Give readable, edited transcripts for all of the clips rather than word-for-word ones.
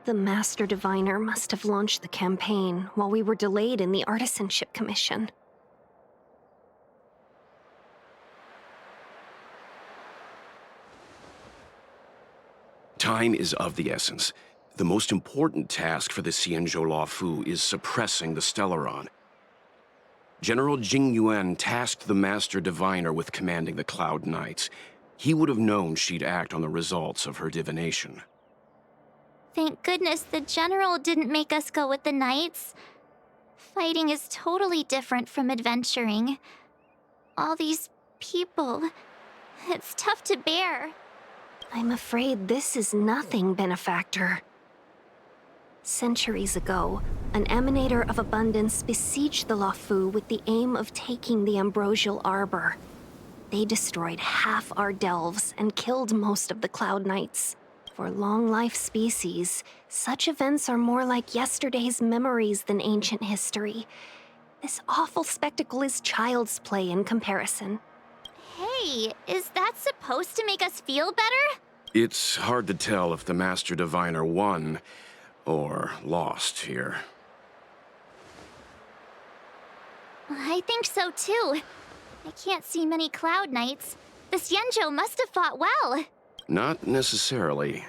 The Master Diviner must have launched the campaign while we were delayed in the Artisanship Commission. Time is of the essence. The most important task for the Xianzhou Luofu is suppressing the Stellaron. General Jing Yuan tasked the Master Diviner with commanding the Cloud Knights. He would have known she'd act on the results of her divination. Thank goodness the General didn't make us go with the Knights. Fighting is totally different from adventuring. All these people... it's tough to bear. I'm afraid this is nothing, Benefactor. Centuries ago, an Emanator of Abundance besieged the Luofu with the aim of taking the Ambrosial Arbor. They destroyed half our delves and killed most of the Cloud Knights. For long-life species, such events are more like yesterday's memories than ancient history. This awful spectacle is child's play in comparison. Hey, is that supposed to make us feel better? It's hard to tell if the Master Diviner won or lost here. I think so too. I can't see many Cloud Knights. The Xianzhou must have fought well. Not necessarily.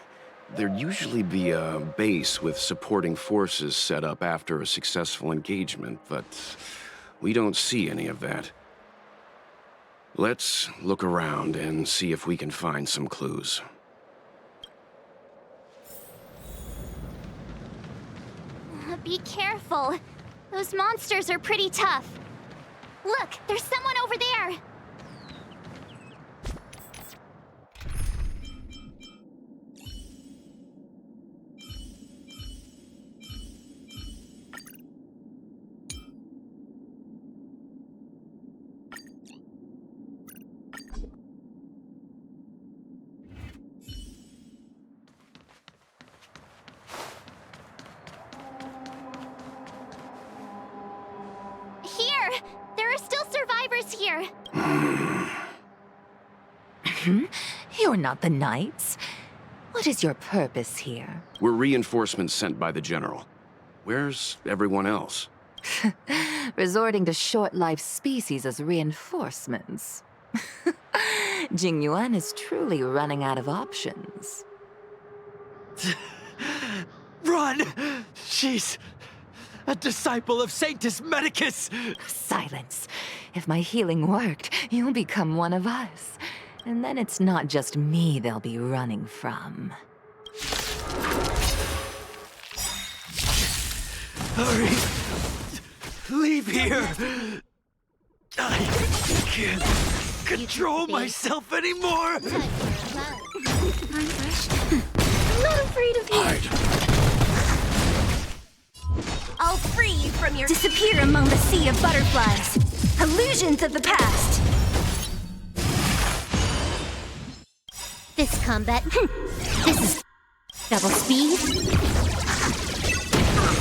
There'd usually be a base with supporting forces set up after a successful engagement, but we don't see any of that. Let's look around and see if we can find some clues. Be careful. Those monsters are pretty tough. Look, there's someone over there. There are still survivors here. You're not the Knights. What is your purpose here? We're reinforcements sent by the General. Where's everyone else? Resorting to short-life species as reinforcements. Jing Yuan is truly running out of options. Run! She's a disciple of Sanctus Medicus! Silence. If my healing worked, you'll become one of us. And then it's not just me they'll be running from. Hurry! Leave here! I can't control myself anymore! I'm not afraid of you. Hide. I'll free you from your disappear among the sea of butterflies. Illusions of the past. This combat... this is... double speed.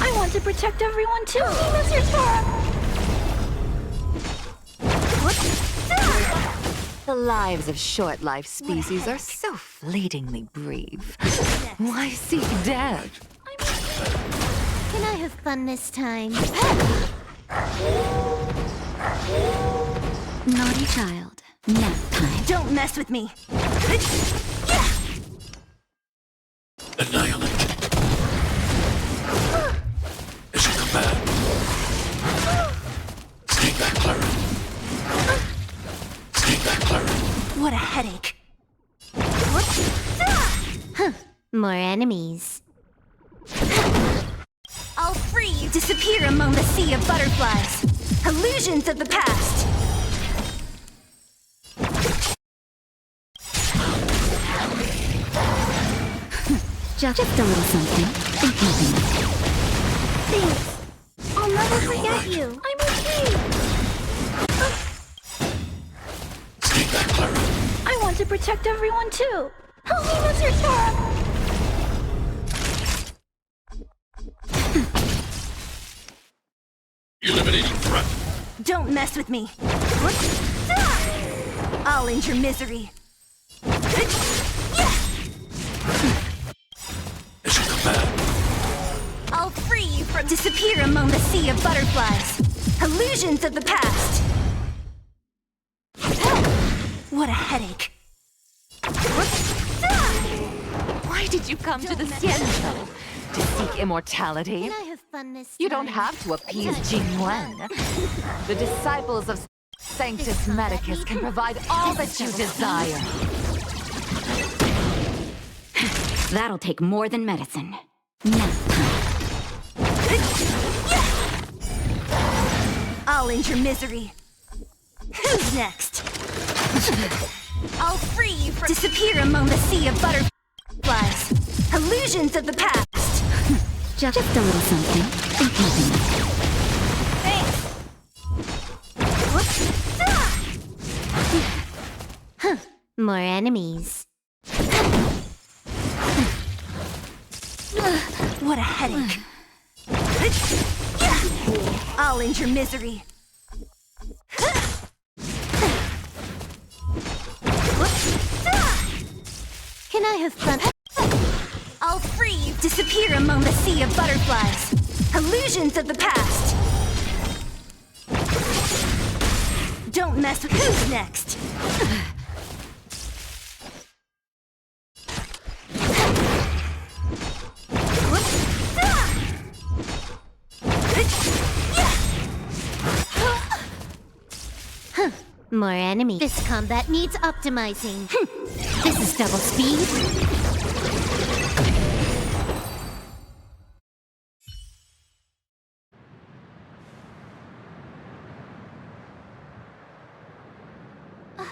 I want to protect everyone too, Mr. Tora. The lives of short-life species are so fleetingly brief. Why seek death? Can I have fun this time? Naughty child. Nap time. Don't mess with me. Annihilate. As you command. Stay back, Clara. Stay back, Clara. What a headache. More enemies. I'll free you. Disappear among the sea of butterflies. Illusions of the past. Just a little something. Thanks. I'll never forget you. I'm okay. Stay back, Clara. I want to protect everyone too. Help me, Mr. Tora. Eliminating threat. Don't mess with me. I'll end your misery. As you command. from disappear among the sea of butterflies. Illusions of the past. What a headache. Why did you come to the Xianzhou? To seek immortality? Can I have fun this You don't time? have to appease Jingyuan. The disciples of Sanctus Medicus can provide all that you desire. That'll take more than medicine. Now, I'll end your misery. Who's next? I'll free you from disappear among the sea of butterflies. Illusions of the past. just a little something. And happiness. Thanks. More enemies. What a headache. I'll end your misery. Can I have fun? I'll free you. Disappear among the sea of butterflies. Illusions of the past. Don't mess with who's next. More enemies. This combat needs optimizing. This is double speed.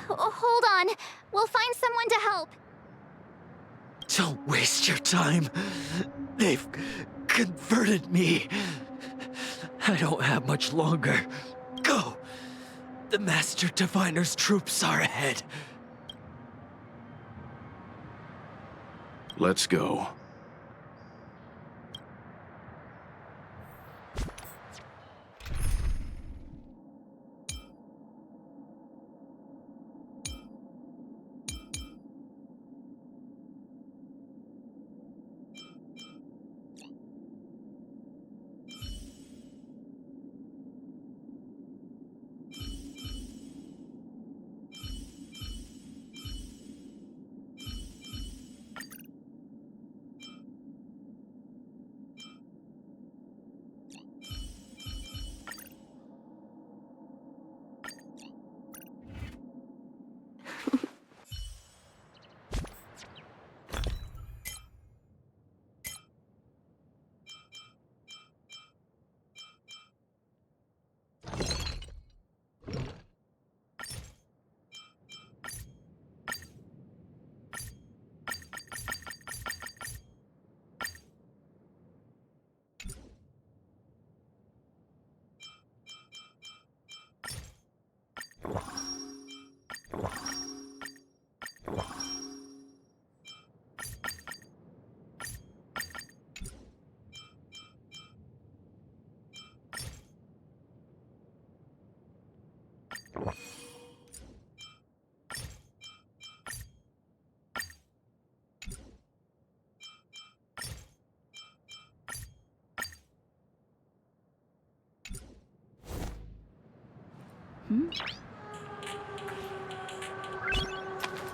Hold on. We'll find someone to help. Don't waste your time. They've converted me. I don't have much longer. Go! The Master Diviner's troops are ahead. Let's go.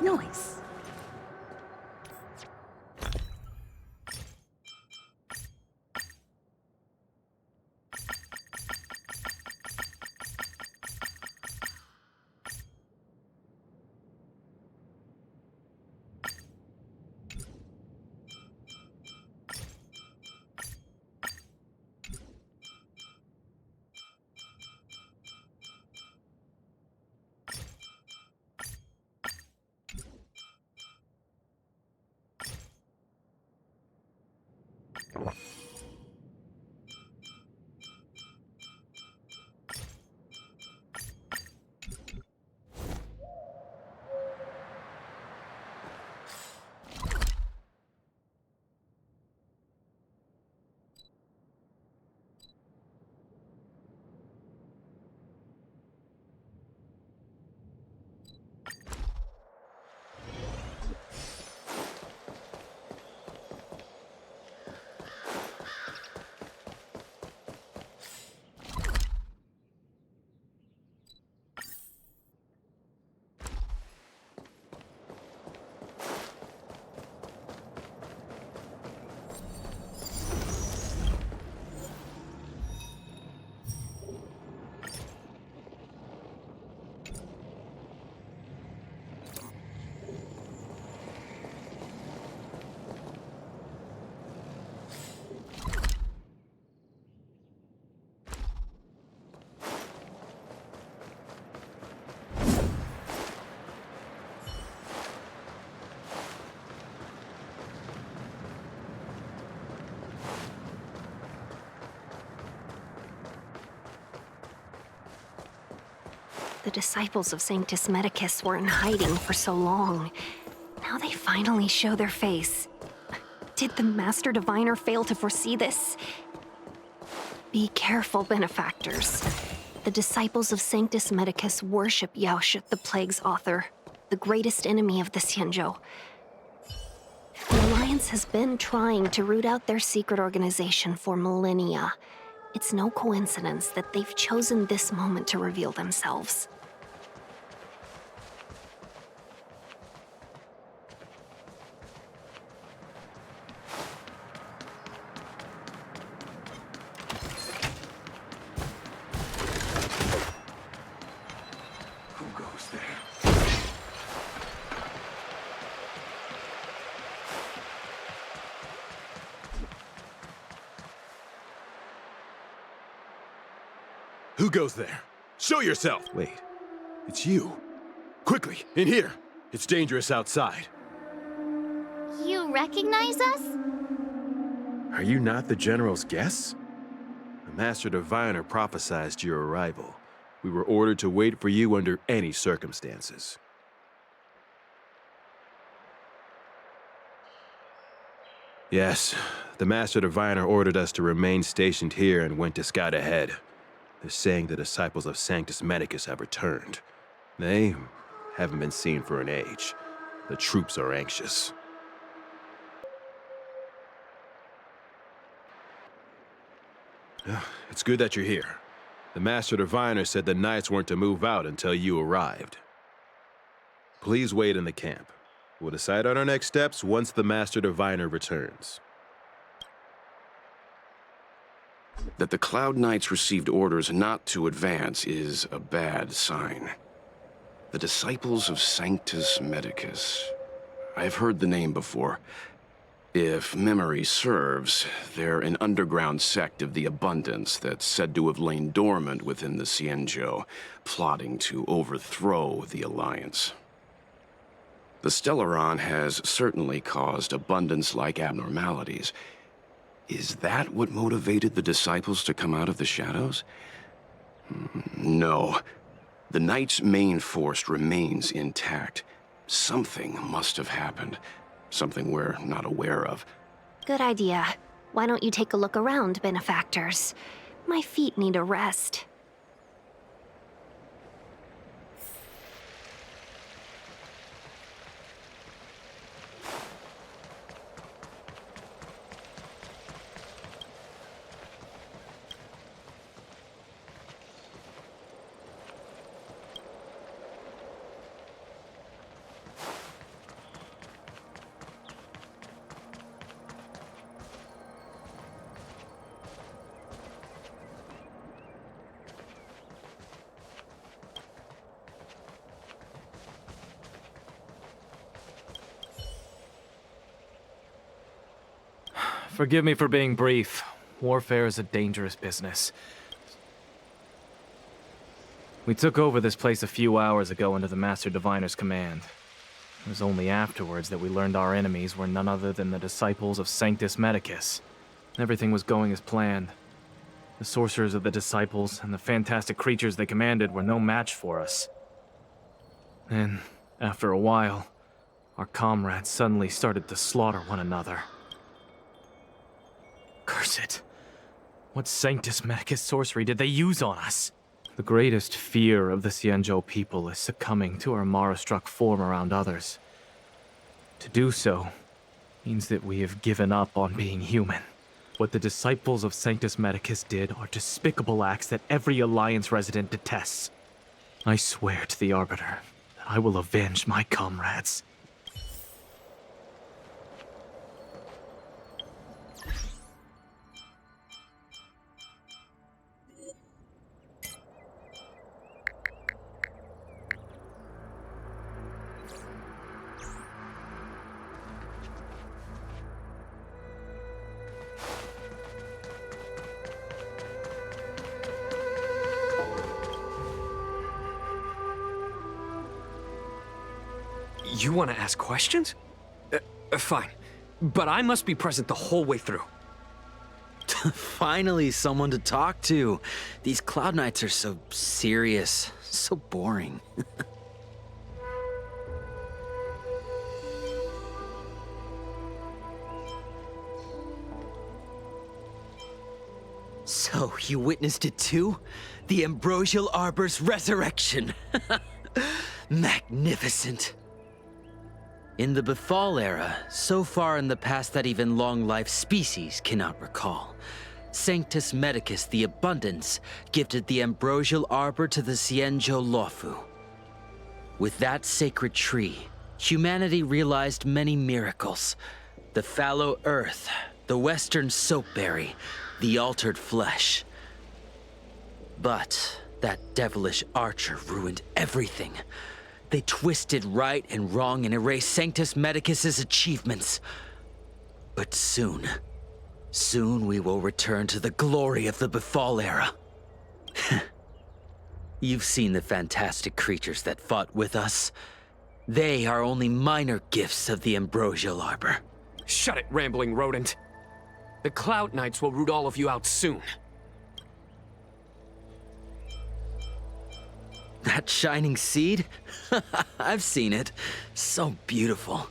Noise. The disciples of Sanctus Medicus were in hiding for so long. Now they finally show their face. Did the Master Diviner fail to foresee this? Be careful, benefactors. The disciples of Sanctus Medicus worship Yaoshut, the Plague's author, the greatest enemy of the Xianzhou. The Alliance has been trying to root out their secret organization for millennia. It's no coincidence that they've chosen this moment to reveal themselves. Who goes there? Who goes there? Show yourself! Wait, it's you. Quickly, in here. It's dangerous outside. You recognize us? Are you not the General's guests? The Master Diviner prophesied your arrival. We were ordered to wait for you under any circumstances. Yes, the Master Diviner ordered us to remain stationed here and went to scout ahead. They're saying the disciples of Sanctus Medicus have returned. They haven't been seen for an age. The troops are anxious. It's good that you're here. The Master Diviner said the Knights weren't to move out until you arrived. Please wait in the camp. We'll decide on our next steps once the Master Diviner returns. That the Cloud Knights received orders not to advance is a bad sign. The disciples of Sanctus Medicus. I've heard the name before. If memory serves, they're an underground sect of the Abundance that's said to have lain dormant within the Xianzhou, plotting to overthrow the Alliance. The Stellaron has certainly caused Abundance-like abnormalities. Is that what motivated the disciples to come out of the shadows? No. The Knight's main force remains intact. Something must have happened. Something we're not aware of. Good idea. Why don't you take a look around, benefactors? My feet need a rest. Forgive me for being brief. Warfare is a dangerous business. We took over this place a few hours ago under the Master Diviner's command. It was only afterwards that we learned our enemies were none other than the disciples of Sanctus Medicus. Everything was going as planned. The sorcerers of the disciples and the fantastic creatures they commanded were no match for us. Then, after a while, our comrades suddenly started to slaughter one another. Curse it. What Sanctus Medicus sorcery did they use on us? The greatest fear of the Xianzhou people is succumbing to our Mara-struck form around others. To do so means that we have given up on being human. What the disciples of Sanctus Medicus did are despicable acts that every Alliance resident detests. I swear to the Arbiter that I will avenge my comrades. You want to ask questions? Fine. But I must be present the whole way through. Finally, someone to talk to. These Cloud Knights are so serious, So boring. So, you witnessed it too? The Ambrosial Arbor's resurrection! Magnificent! In the Befall era, so far in the past that even long-life species cannot recall, Sanctus Medicus the Abundance gifted the Ambrosial Arbor to the Xianzhou Luofu. With that sacred tree, humanity realized many miracles. The fallow earth, the western soapberry, the altered flesh. But that devilish archer ruined everything. They twisted right and wrong and erased Sanctus Medicus's achievements. But soon we will return to the glory of the Befall era. You've seen the fantastic creatures that fought with us. They are only minor gifts of the Ambrosial Arbor. Shut it, rambling rodent. The Cloud Knights will root all of you out soon. That shining seed? I've seen it. So beautiful.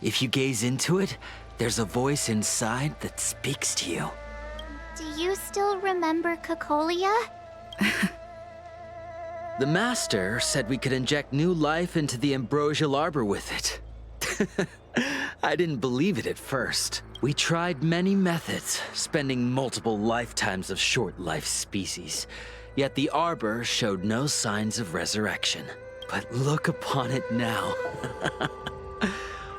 If you gaze into it, there's a voice inside that speaks to you. Do you still remember Cocolia? The Master said we could inject new life into the Ambrosial Arbor with it. I didn't believe it at first. We tried many methods, spending multiple lifetimes of short-life species. Yet the Arbor showed no signs of resurrection. But look upon it now.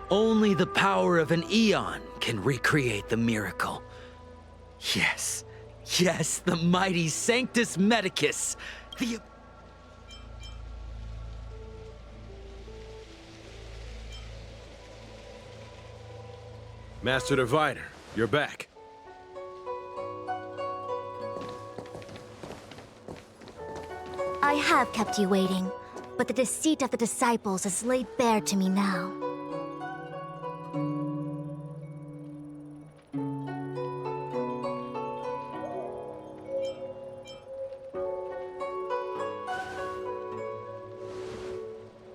Only the power of an eon can recreate the miracle. Yes, the mighty Sanctus Medicus, the... Master Diviner, you're back. I have kept you waiting, but the deceit of the disciples is laid bare to me now.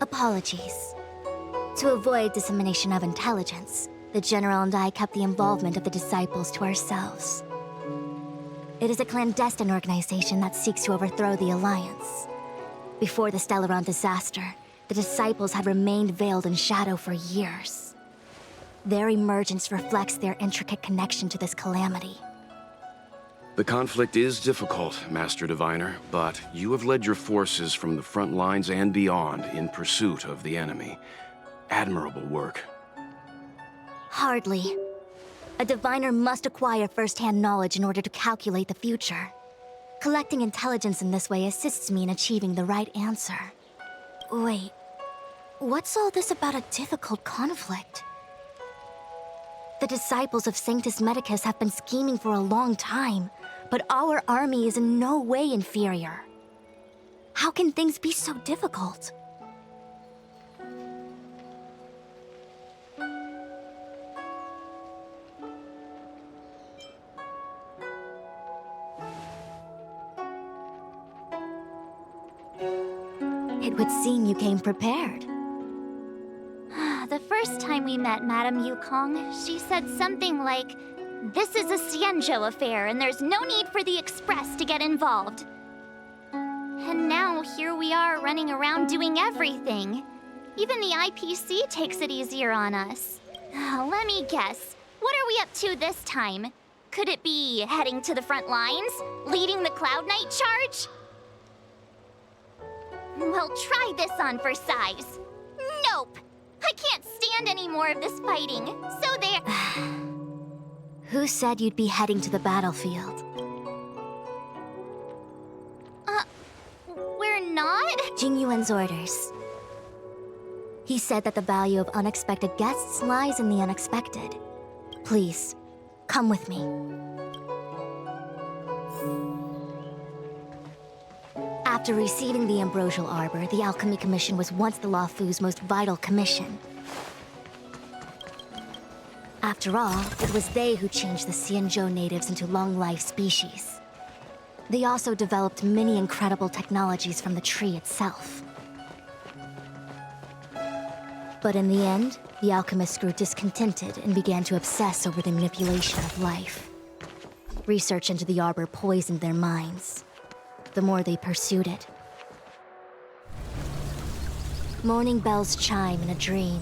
Apologies. To avoid dissemination of intelligence, the General and I kept the involvement of the disciples to ourselves. It is a clandestine organization that seeks to overthrow the Alliance. Before the Stellaron disaster, the disciples had remained veiled in shadow for years. Their emergence reflects their intricate connection to this calamity. The conflict is difficult, Master Diviner, but you have led your forces from the front lines and beyond in pursuit of the enemy. Admirable work. Hardly. A diviner must acquire first-hand knowledge in order to calculate the future. Collecting intelligence in this way assists me in achieving the right answer. Wait, what's all this about a difficult conflict? The disciples of Sanctus Medicus have been scheming for a long time, but our army is in no way inferior. How can things be so difficult? It would seem you came prepared. The first time we met Madame Yukong, she said something like, "This is a Xianzhou affair, and there's no need for the Express to get involved." And now here we are running around doing everything. Even the IPC takes it easier on us. Let me guess, what are we up to this time? Could it be heading to the front lines? Leading the Cloud Knight charge? Well, try this on for size. Nope! I can't stand any more of this fighting, so there... Who said you'd be heading to the battlefield? We're not? Jingyuan's orders. He said that the value of unexpected guests lies in the unexpected. Please, come with me. After receiving the Ambrosial Arbor, the Alchemy Commission was once the Luofu's most vital commission. After all, it was they who changed the Xianzhou natives into long-life species. They also developed many incredible technologies from the tree itself. But in the end, the alchemists grew discontented and began to obsess over the manipulation of life. Research into the arbor poisoned their minds. The more they pursued it. Morning bells chime in a dream.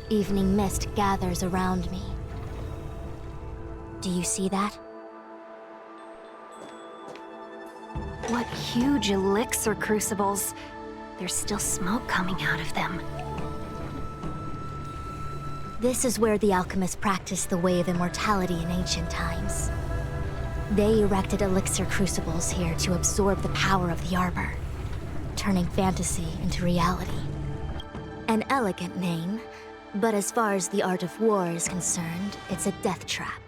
Evening mist gathers around me. Do you see that? What huge elixir crucibles. There's still smoke coming out of them. This is where the alchemists practiced the way of immortality in ancient times. They erected elixir crucibles here to absorb the power of the arbor, turning fantasy into reality. An elegant name, but as far as the art of war is concerned, it's a death trap.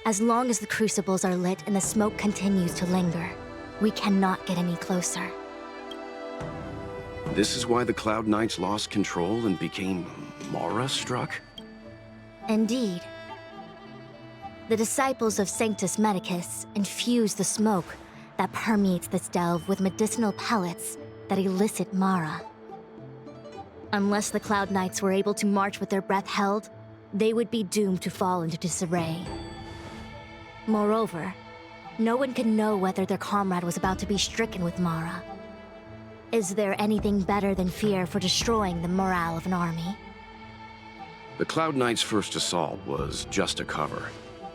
As long as the crucibles are lit and the smoke continues to linger, we cannot get any closer. This is why the Cloud Knights lost control and became Mara-struck? Indeed. The disciples of Sanctus Medicus infuse the smoke that permeates this delve with medicinal pellets that elicit Mara. Unless the Cloud Knights were able to march with their breath held, they would be doomed to fall into disarray. Moreover, no one can know whether their comrade was about to be stricken with Mara. Is there anything better than fear for destroying the morale of an army? The Cloud Knights' first assault was just a cover.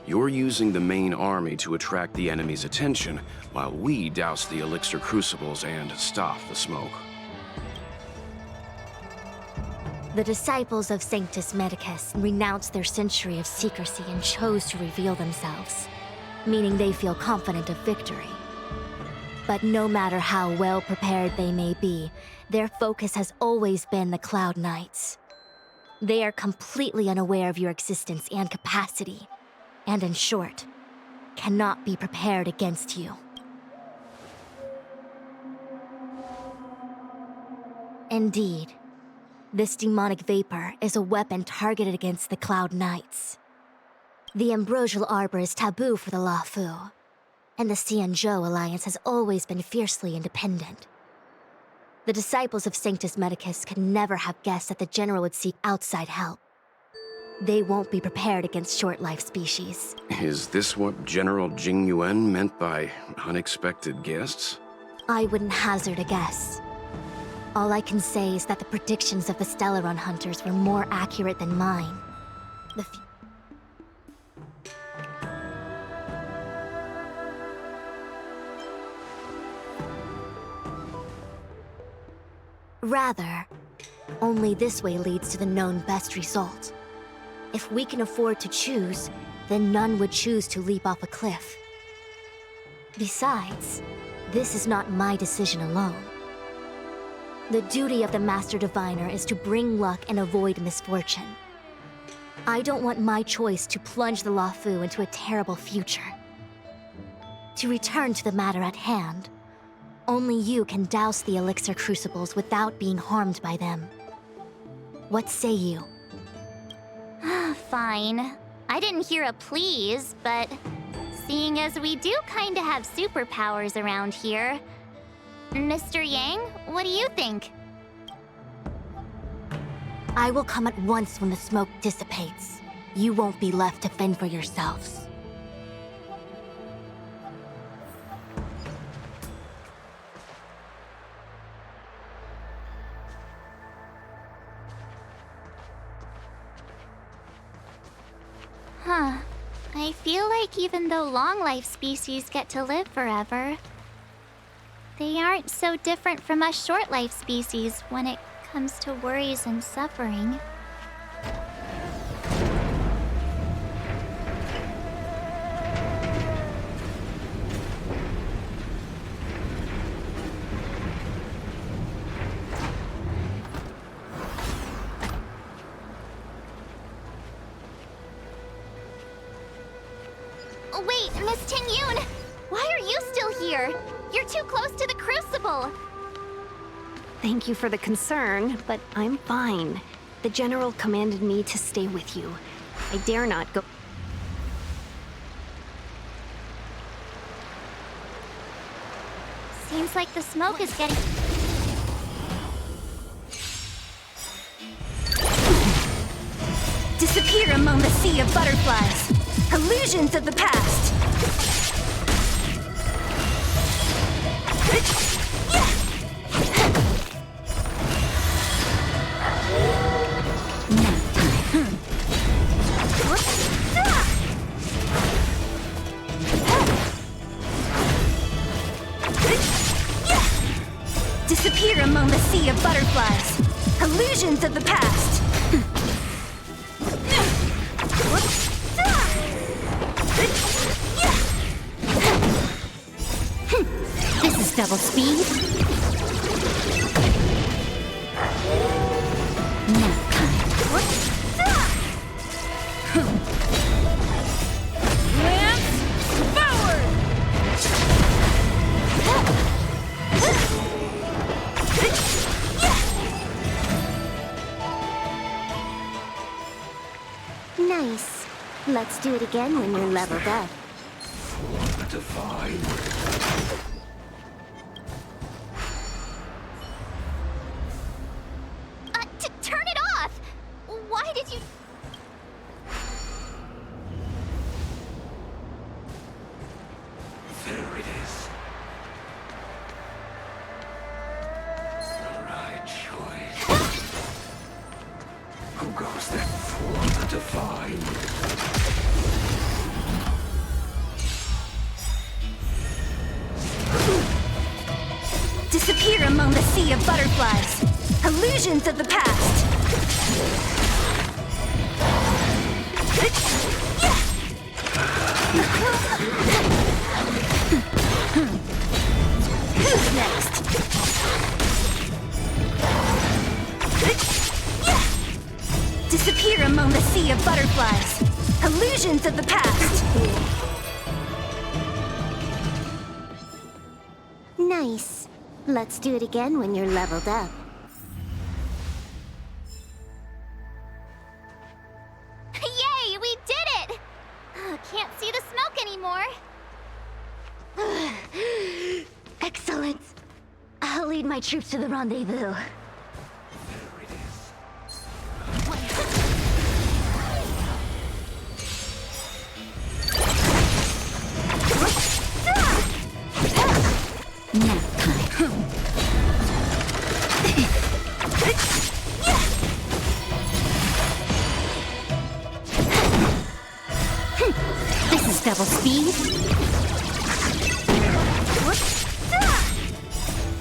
You're using the main army to attract the enemy's attention, while we douse the elixir crucibles and stop the smoke. The disciples of Sanctus Medicus renounced their century of secrecy and chose to reveal themselves, meaning they feel confident of victory. But no matter how well prepared they may be, their focus has always been the Cloud Knights. They are completely unaware of your existence and capacity, and in short, cannot be prepared against you. Indeed, this demonic vapor is a weapon targeted against the Cloud Knights. The ambrosial arbor is taboo for the Luofu, and the Xianzhou alliance has always been fiercely independent. The disciples of Sanctus Medicus could never have guessed that the general would seek outside help. They won't be prepared against short-life species. Is this what General Jing Yuan meant by unexpected guests? I wouldn't hazard a guess. All I can say is that the predictions of the Stellaron hunters were more accurate than mine. Rather, only this way leads to the known best result. If we can afford to choose, then none would choose to leap off a cliff. Besides, this is not my decision alone. The duty of the Master Diviner is to bring luck and avoid misfortune. I don't want my choice to plunge the Luofu into a terrible future. To return to the matter at hand, only you can douse the elixir crucibles without being harmed by them. What say you? Fine. I didn't hear a please, but seeing as we do kinda have superpowers around here, Mr. Yang, what do you think? I will come at once when the smoke dissipates. You won't be left to fend for yourselves. Huh. I feel like even though long-life species get to live forever, they aren't so different from us short-life species when it comes to worries and suffering. Wait, Miss Ting-Yun! Why are you still here? You're too close to the crucible! Thank you for the concern, but I'm fine. The General commanded me to stay with you. I dare not go... Seems like the smoke is getting... Disappear among the sea of butterflies. Illusions of the past. Disappear among the sea of butterflies. Illusions of the past. This is double speed. Nap time. Nice. Let's do it again when you're leveled up. Divine. Turn it off! Why did you... There it is. The right choice. Who goes then for the divine? Disappear among the sea of butterflies. Illusions of the past. Who's next? Disappear among the sea of butterflies. Illusions of the past. Nice. Let's do it again when you're leveled up. Yay, we did it! Can't see the smoke anymore. Excellent. I'll lead my troops to the rendezvous. Nap time. This is double speed.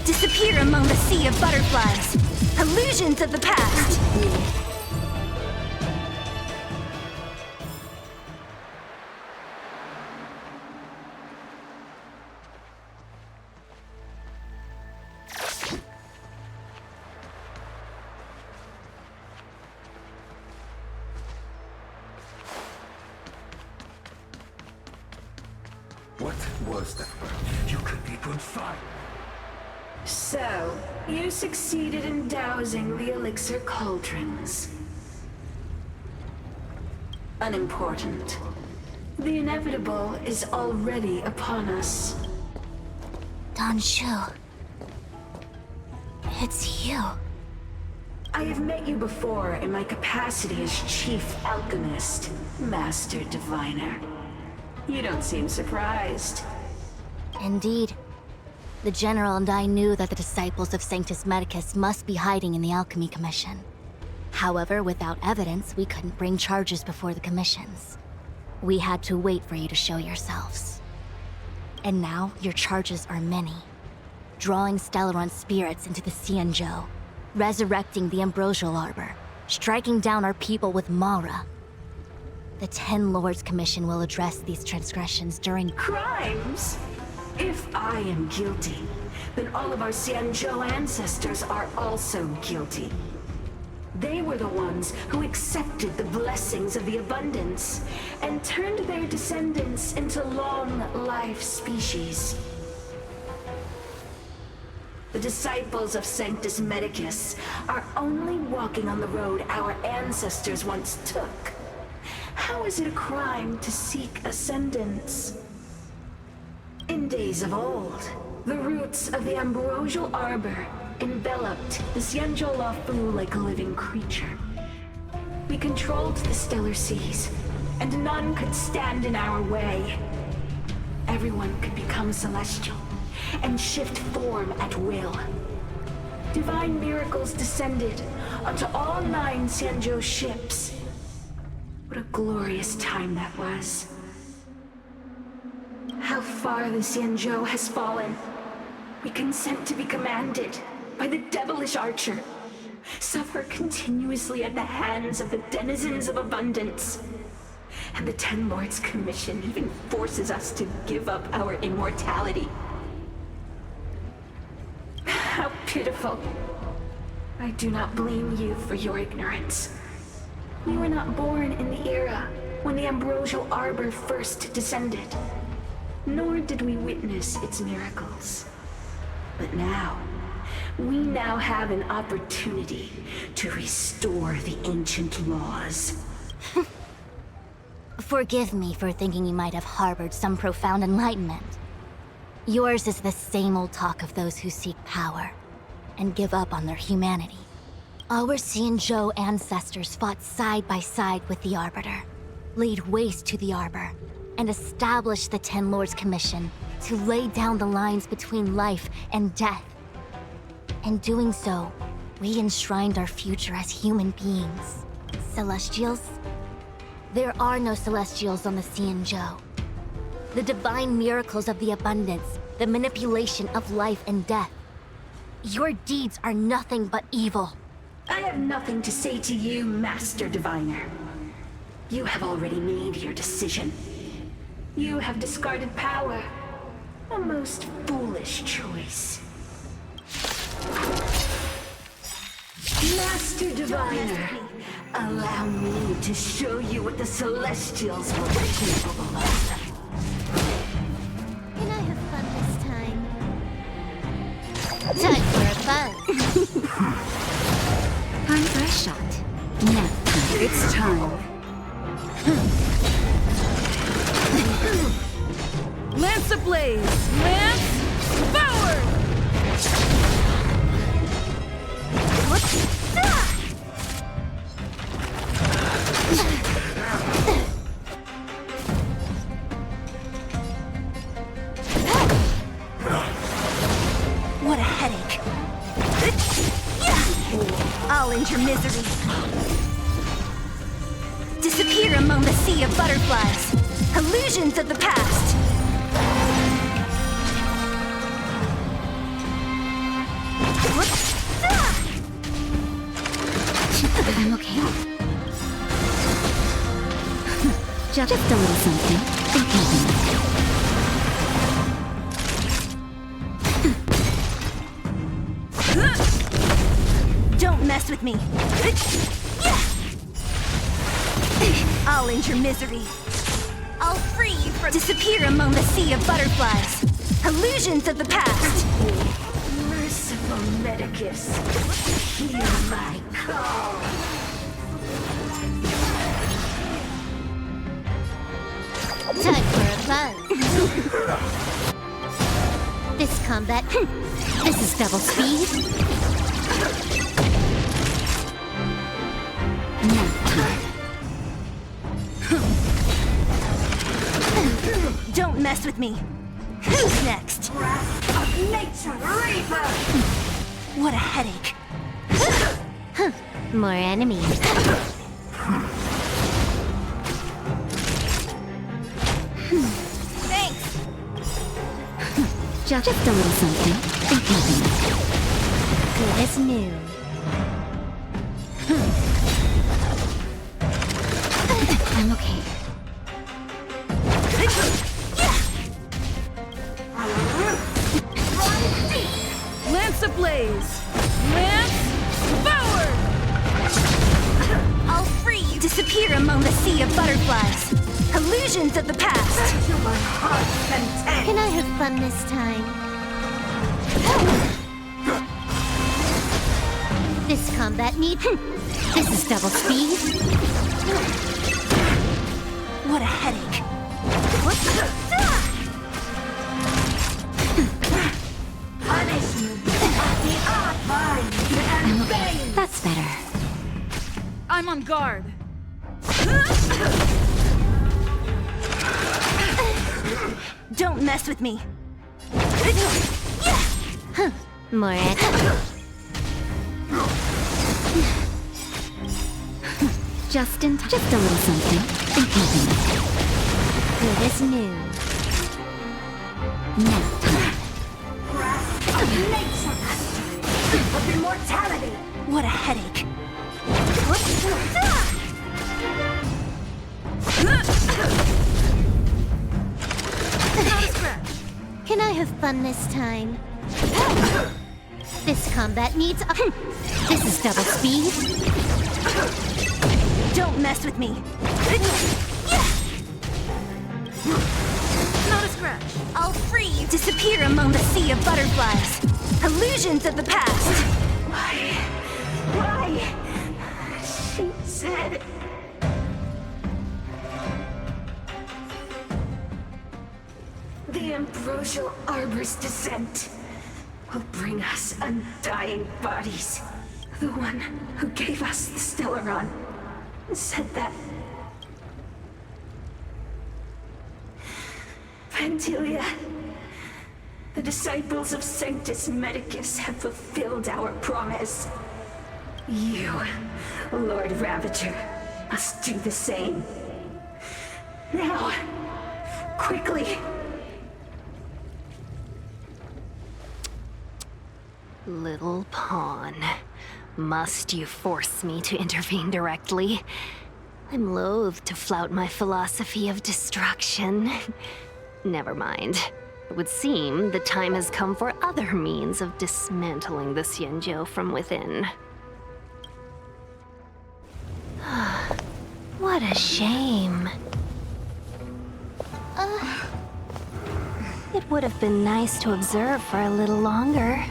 Disappear among the sea of butterflies. Illusions of the past. What was that? You could be good fire. So, you succeeded in dousing the elixir cauldrons. Unimportant. The inevitable is already upon us. Don Shu. It's you. I have met you before in my capacity as Chief Alchemist, Master Diviner. You don't seem surprised. Indeed. The General and I knew that the disciples of Sanctus Medicus must be hiding in the Alchemy Commission. However, without evidence, we couldn't bring charges before the commissions. We had to wait for you to show yourselves. And now, your charges are many. Drawing Stellaron spirits into the Xianzhou, resurrecting the Ambrosial Arbor, striking down our people with Mara. The Ten Lords Commission will address these transgressions during Crimes? If I am guilty, then all of our Xianzhou ancestors are also guilty. They were the ones who accepted the blessings of the abundance and turned their descendants into long-life species. The disciples of Sanctus Medicus are only walking on the road our ancestors once took. How is it a crime to seek ascendance? In days of old, The roots of the ambrosial arbor enveloped the Xianzhou Lafu like a living creature. We controlled the stellar seas, and none could stand in our way. Everyone could become celestial and shift form at will. Divine miracles descended onto all 9 Xianzhou ships. What a glorious time that was. How far the Xianzhou has fallen. We consent to be commanded by the devilish archer. Suffer continuously at the hands of the denizens of abundance. And the Ten Lords' Commission even forces us to give up our immortality. How pitiful. I do not blame you for your ignorance. We were not born in the era when the ambrosial arbor first descended, nor did we witness its miracles. But now, we now have an opportunity to restore the ancient laws. Forgive me for thinking you might have harbored some profound enlightenment. Yours is the same old talk of those who seek power and give up on their humanity. Our Xianzhou ancestors fought side by side with the Arbiter, laid waste to the Arbor, and established the Ten Lords' Commission to lay down the lines between life and death. In doing so, we enshrined our future as human beings. Celestials? There are no Celestials on the Xianzhou. The divine miracles of the abundance, the manipulation of life and death. Your deeds are nothing but evil. I have nothing to say to you, Master Diviner. You have already made your decision. You have discarded power. A most foolish choice. Master Diviner, allow me to show you what the Celestials were capable of. Can I have fun this time? Time for a buzz. Time for a shot. Now, It's time. Lance ablaze! Lance forward! What a headache. I'll end your misery. Disappear among the sea of butterflies. Illusions of the past. I'm okay. Just a little something. It happens. Don't mess with me. I'll end your misery. I'll free you from... Disappear among the sea of butterflies. Illusions of the past. Merciful Medicus, hear my call. Time for a buzz. This combat. This is double speed. Don't mess with me. Who's next? Wrath of Nature Reaper! What a headache. More enemies. Thanks. Just a little something. It happens. Good as new. I'm okay. Lance ablaze! Lance forward! I'll free you. Disappear among the sea of butterflies. Illusions of the past. To my heart's content. Can I have fun this time? This combat need. This is double speed. What a headache. better. I'm on guard. Don't mess with me. More Just in time. Just a little something. In keeping. good as new. Nap time. Of nature, of immortality. What a headache. Can I have fun this time? This combat needs a... This is double speed. Don't mess with me. Not a scratch. I'll free you. Disappear among the sea of butterflies. Illusions of the past. Why? She said... The ambrosial arbor's descent will bring us undying bodies. The one who gave us the Stellaron said that... Phantylia, the disciples of Sanctus Medicus have fulfilled our promise. You, Lord Ravager, must do the same. Now, quickly. Little pawn. Must you force me to intervene directly? I'm loath to flout my philosophy of destruction. Never mind. It would seem the time has come for other means of dismantling the Xianzhou from within. What a shame. It would have been nice to observe for a little longer.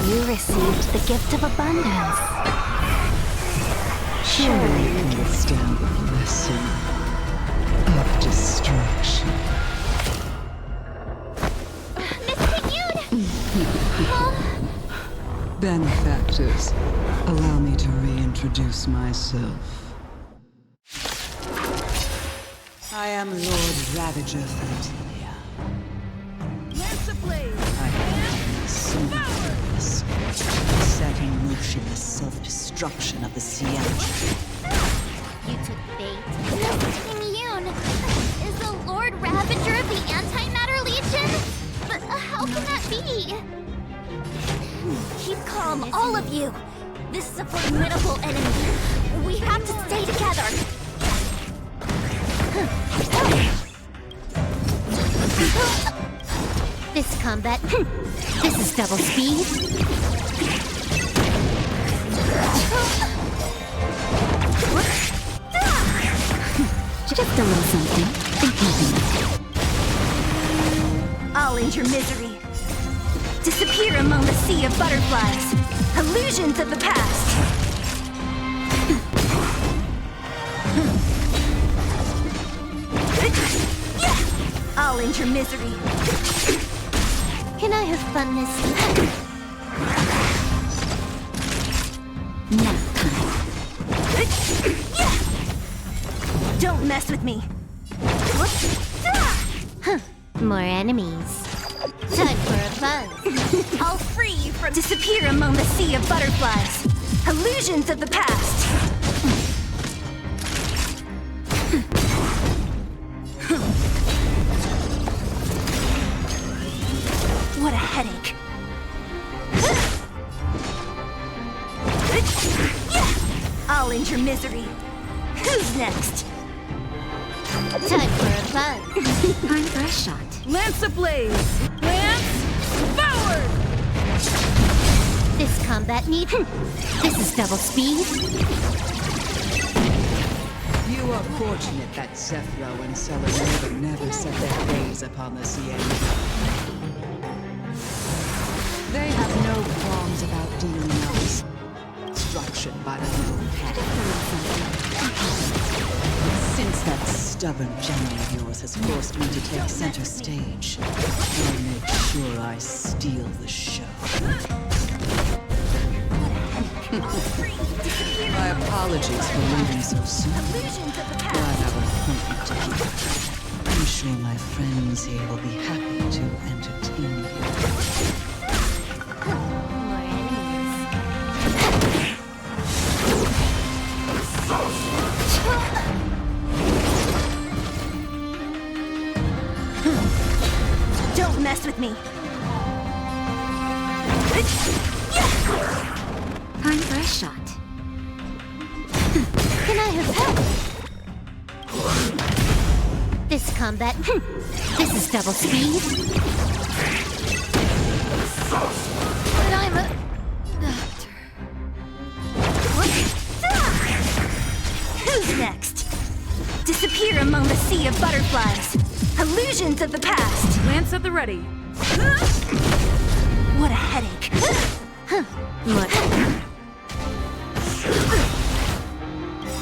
You received the gift of abundance. Surely you can withstand the blessing of destruction. Miss Pigune! Benefactors, allow me to reintroduce myself. I am Lord Ravager Phantylia. Lance ablaze. I am purpose, set in motion the self-destruction of the Xianzhou. You took bait. Miss Pigune! Is the Lord Ravager of the Antimatter Legion? But how can that be? Keep calm, all of you. This is a formidable enemy. We have to stay together. This combat... This is double speed. Just a little something. In keeping. I'll end your misery. Disappear among the sea of butterflies. Illusions of the past. I'll end your misery. Can I have fun this time? Nap time. Don't mess with me. More enemies. Time for a buzz. I'll free you from... Disappear among the sea of butterflies. Illusions of the past. What a headache. I'll end your misery. Who's next? Time for a buzz. Time for a shot. Lance ablaze. Lance forward. This combat needs... This is double speed. You are fortunate that Zephyro and Celadon never set their gaze upon the Xianzhou. They have no qualms about dealing out destruction by the little pet. Since that stubborn general of yours has forced me to take center stage, I'll make sure I steal the show. My apologies for leaving so soon. But I have an appointment to keep. I'm sure my friends here will be happy to entertain you. Don't mess with me. Time for a shot. Can I have help? This combat. This is double speed. But I'm a doctor. Who's next? Disappear among the sea of butterflies. Illusions of the past. Lance at the ready. What a headache.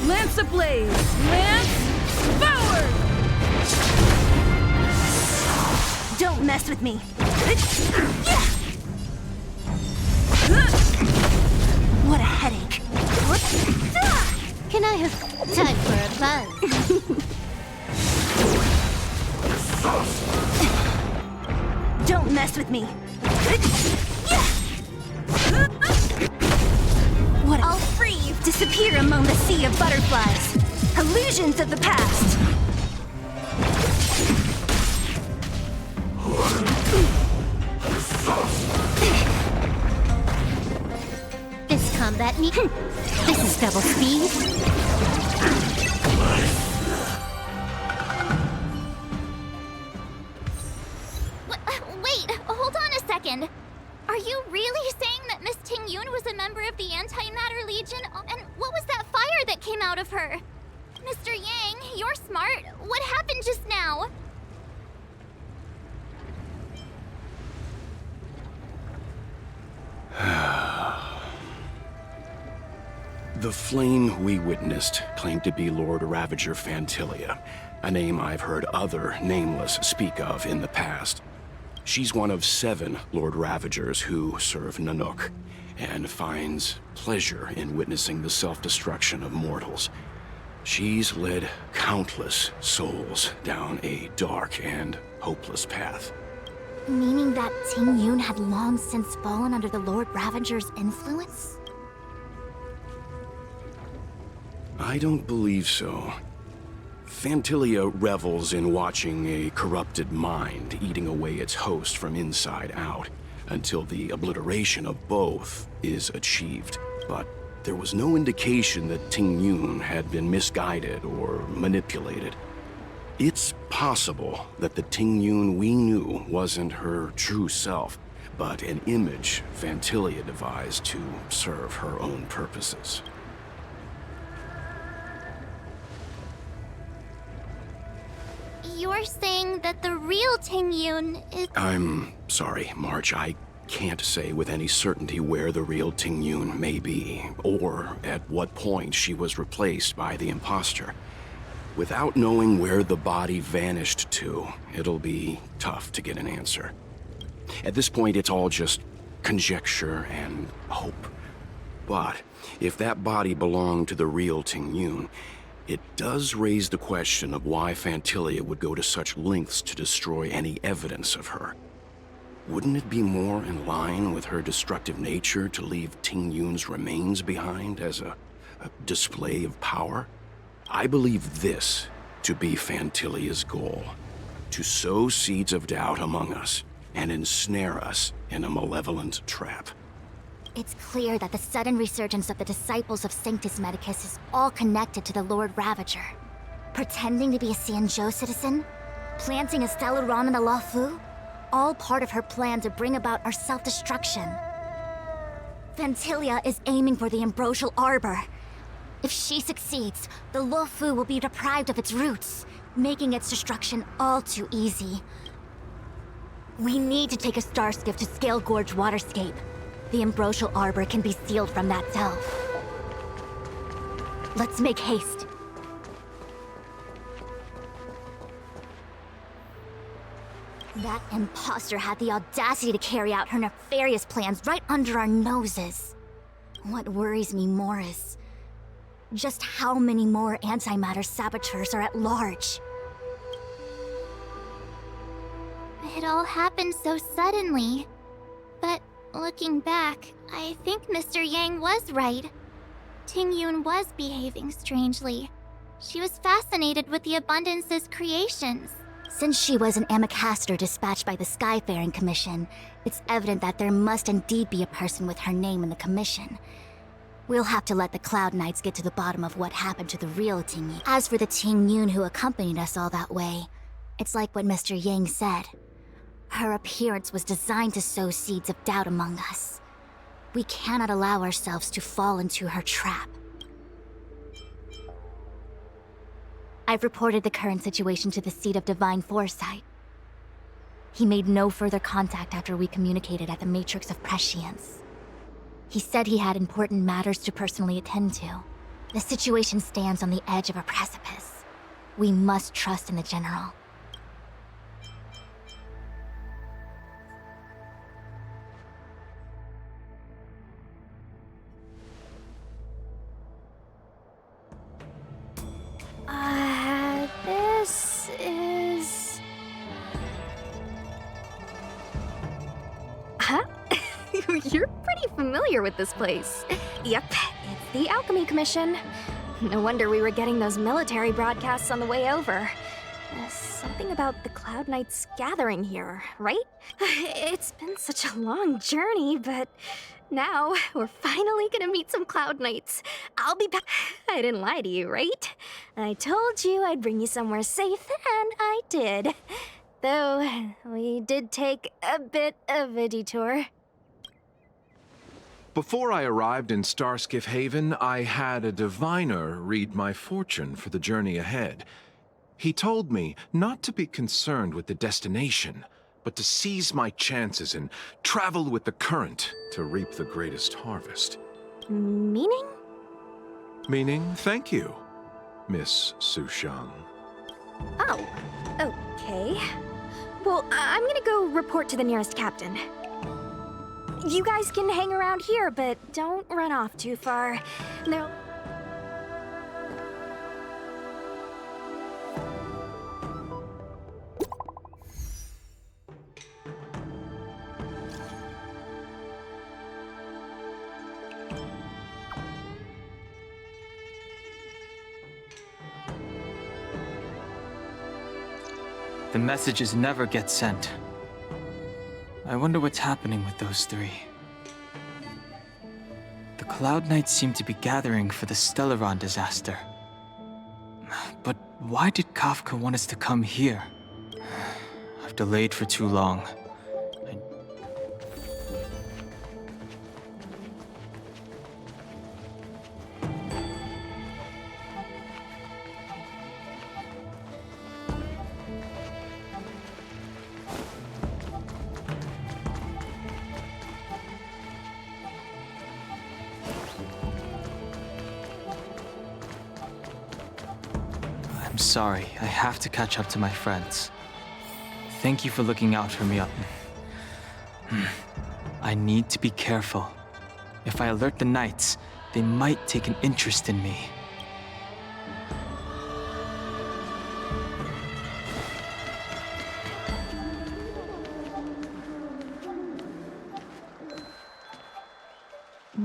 Lance ablaze. Lance forward. Don't mess with me. What a headache. Can I have time for a buzz? Don't mess with me. What I'll free. Disappear among the sea of butterflies. Illusions of the past. This combat need. This is double speed. Wait, hold on a second. Are you really saying that Miss Ting-Yun was a member of the Antimatter Legion? And what was that fire that came out of her? Mr. Yang, you're smart. What happened just now? The flame we witnessed claimed to be Lord Ravager Phantylia, a name I've heard other nameless speak of in the past. She's one of 7 Lord Ravagers who serve Nanook, and finds pleasure in witnessing the self-destruction of mortals. She's led countless souls down a dark and hopeless path. Meaning that Ting-Yun had long since fallen under the Lord Ravager's influence? I don't believe so. Phantylia revels in watching a corrupted mind eating away its host from inside out, until the obliteration of both is achieved. But there was no indication that Ting-Yun had been misguided or manipulated. It's possible that the Ting-Yun we knew wasn't her true self, but an image Phantylia devised to serve her own purposes. You're saying that the real Ting-Yun is... I'm sorry, March. I can't say with any certainty where the real Ting-Yun may be, or at what point she was replaced by the imposter. Without knowing where the body vanished to, it'll be tough to get an answer. At this point, it's all just conjecture and hope. But if that body belonged to the real Ting-Yun, it does raise the question of why Phantylia would go to such lengths to destroy any evidence of her. Wouldn't it be more in line with her destructive nature to leave Ting-Yun's remains behind as a display of power? I believe this to be Phantylia's goal: to sow seeds of doubt among us and ensnare us in a malevolent trap. It's clear that the sudden resurgence of the disciples of Sanctus Medicus is all connected to the Lord Ravager. Pretending to be a Xianzhou citizen, planting a Stellaron in the Luofu, all part of her plan to bring about our self-destruction. Phantylia is aiming for the Ambrosial Arbor. If she succeeds, the Luofu will be deprived of its roots, making its destruction all too easy. We need to take a star skiff to Scale Gorge Waterscape. The Ambrosial Arbor can be sealed from that delve. Let's make haste. That imposter had the audacity to carry out her nefarious plans right under our noses. What worries me more is just how many more antimatter saboteurs are at large. It all happened so suddenly. But looking back, I think Mr. Yang was right. Tingyun was behaving strangely. She was fascinated with the Abundance's creations. Since she was an Amicastor dispatched by the Skyfaring Commission, it's evident that there must indeed be a person with her name in the commission. We'll have to let the Cloud Knights get to the bottom of what happened to the real Tingyun. As for the Tingyun who accompanied us all that way, it's like what Mr. Yang said. Her appearance was designed to sow seeds of doubt among us. We cannot allow ourselves to fall into her trap. I've reported the current situation to the Seat of Divine Foresight. He made no further contact after we communicated at the Matrix of Prescience. He said he had important matters to personally attend to. The situation stands on the edge of a precipice. We must trust in the General. This is... Huh? You're pretty familiar with this place. Yep, it's the Alchemy Commission. No wonder we were getting those military broadcasts on the way over. Something about the Cloud Knights gathering here, right? It's been such a long journey, but now we're finally gonna meet some Cloud Knights. I'll be back. I didn't lie to you, right? I told you I'd bring you somewhere safe, and I did. Though, we did take a bit of a detour. Before I arrived in Starskiff Haven, I had a diviner read my fortune for the journey ahead. He told me not to be concerned with the destination, but to seize my chances and travel with the current to reap the greatest harvest. Meaning? Meaning, thank you, Miss Sushang. Oh, okay. Well, I'm gonna go report to the nearest captain. You guys can hang around here, but don't run off too far. No. The messages never get sent. I wonder what's happening with those three. The Cloud Knights seem to be gathering for the Stellaron disaster. But why did Kafka want us to come here? I've delayed for too long. I'm sorry, I have to catch up to my friends. Thank you for looking out for me. I need to be careful. If I alert the Knights, they might take an interest in me.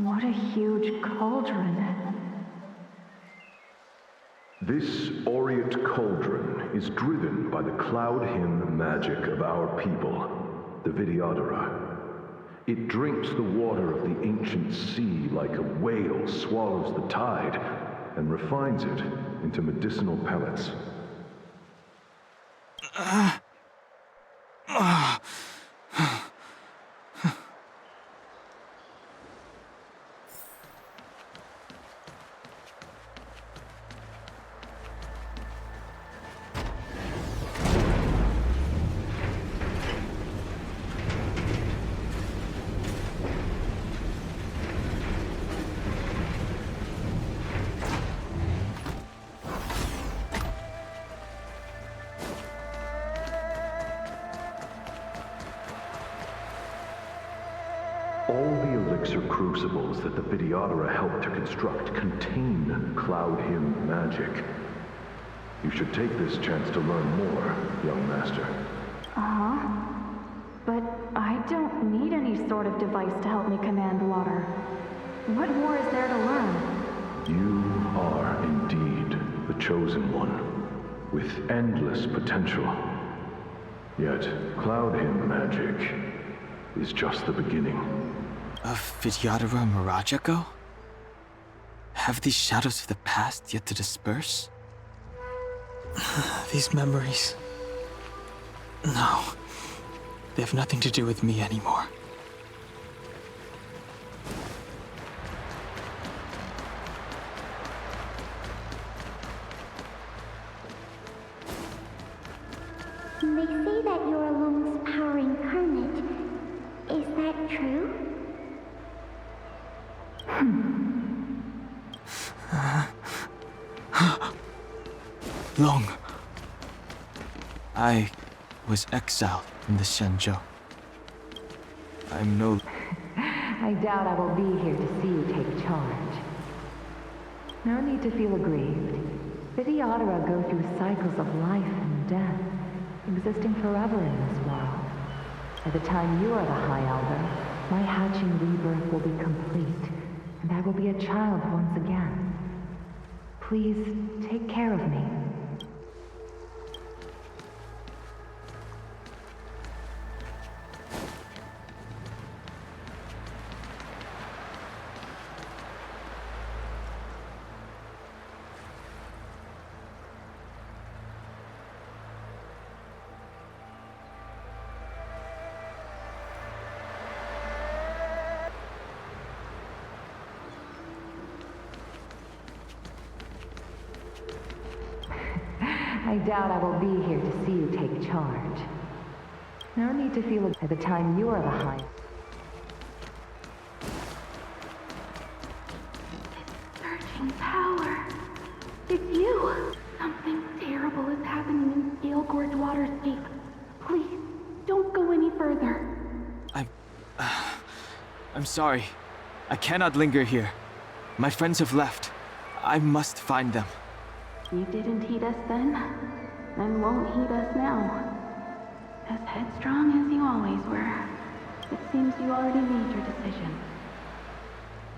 What a huge cauldron. This aureate cauldron is driven by the cloud hymn magic of our people, the Vidyadhara. It drinks the water of the ancient sea like a whale swallows the tide and refines it into medicinal pellets. crucibles that the Videodora helped to construct contain Cloud Hymn magic. You should take this chance to learn more, young master. Uh-huh. But I don't need any sort of device to help me command water. What more is there to learn? You are indeed the chosen one, with endless potential. Yet, Cloud Hymn magic is just the beginning. Of Vidyadhara Mirajago? Have these shadows of the past yet to disperse? These memories... No. They have nothing to do with me anymore. They say that you're Lung's power incarnate. Is that true? Long. I was exiled from the Xianzhou. I'm no... I doubt I will be here to see you take charge. No need to feel aggrieved. Videodora go through cycles of life and death, existing forever in this world. By the time you are the High Elder, my hatching rebirth will be complete, and I will be a child once again. Please, take care of me. I doubt I will be here to see you take charge. No need to feel by the time you are the High. Surging power. It's you. Something terrible is happening in Scale Gorge Waterscape. Please, don't go any further. I'm sorry. I cannot linger here. My friends have left. I must find them. You didn't heed us then, and won't heed us now. As headstrong as you always were, it seems you already made your decision.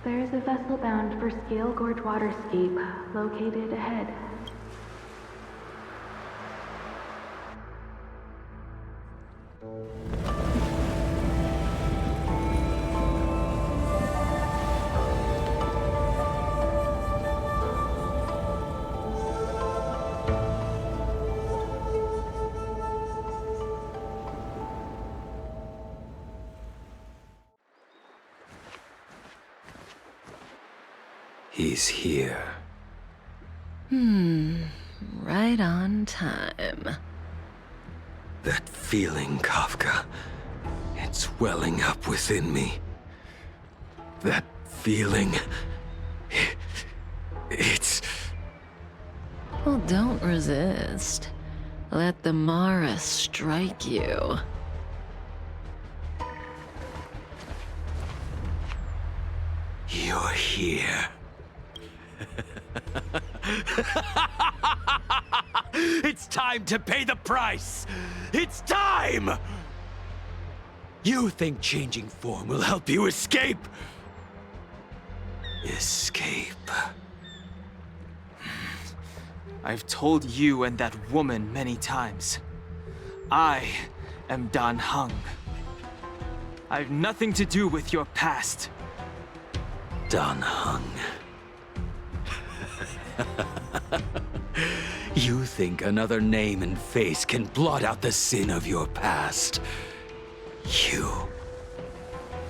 There is a vessel bound for Scale Gorge Waterscape, located ahead. He's here. Right on time. That feeling, Kafka. It's welling up within me. That feeling... It's... Well, don't resist. Let the Mara strike you. You're here. It's time to pay the price! It's time! You think changing form will help you escape? Escape. I've told you and that woman many times. I am Dan Heng. I have nothing to do with your past. Dan Heng. You think another name and face can blot out the sin of your past?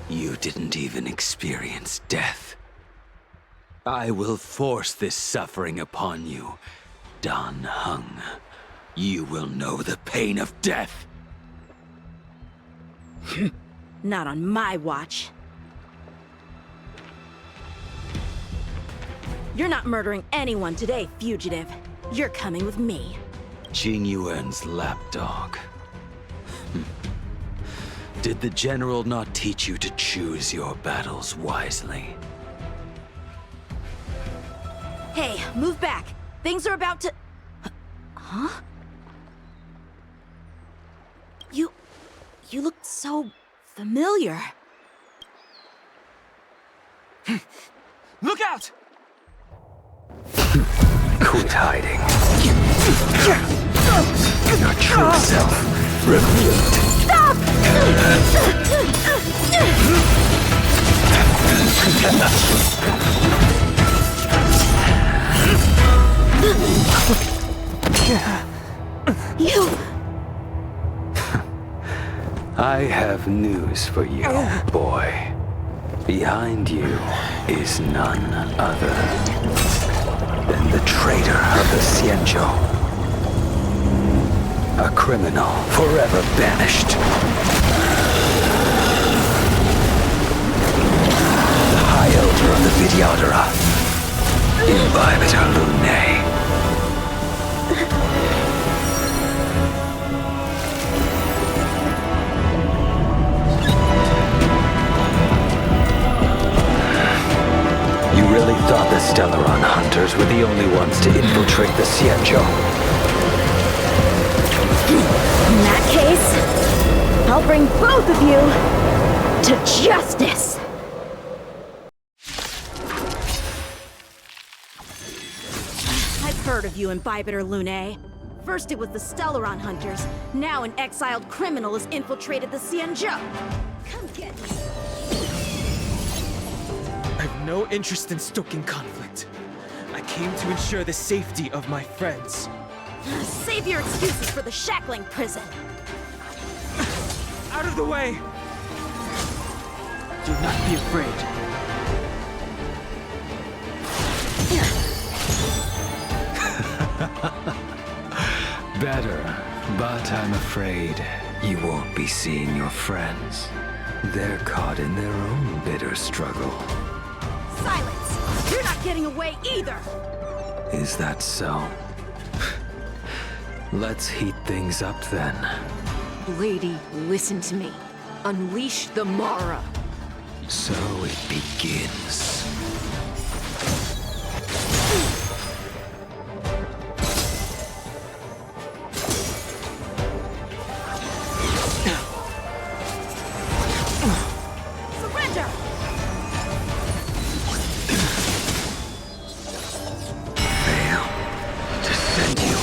You didn't even experience death. I will force this suffering upon you, Dan Heng. You will know the pain of death. Not on my watch. You're not murdering anyone today, fugitive. You're coming with me. Jing Yuan's lapdog. Did the General not teach you to choose your battles wisely? Hey, move back. Things are about to... Huh? You look so familiar. Look out! Quit hiding. Your true self revealed. Stop! You... I have news for you, boy. Behind you is none other than the traitor of the Xianzhou. A criminal forever banished. The High Elder of the Vidyadhara, Imbibitor Lunae. You really thought the Stellaron hunters were the only ones to infiltrate the Xianzhou? In that case, I'll bring both of you to justice! I've heard of you, Imbibitor Lunae. First it was the Stellaron hunters, now an exiled criminal has infiltrated the Xianzhou. Come get me. I have no interest in stoking conflict. I came to ensure the safety of my friends. Save your excuses for the shackling prison. Out of the way! Do not be afraid. Better, but I'm afraid you won't be seeing your friends. They're caught in their own bitter struggle. Silence! You're not getting away either! Is that so? Let's heat things up then. Lady, listen to me. Unleash the Mara. So it begins. Surrender! Fail to send you.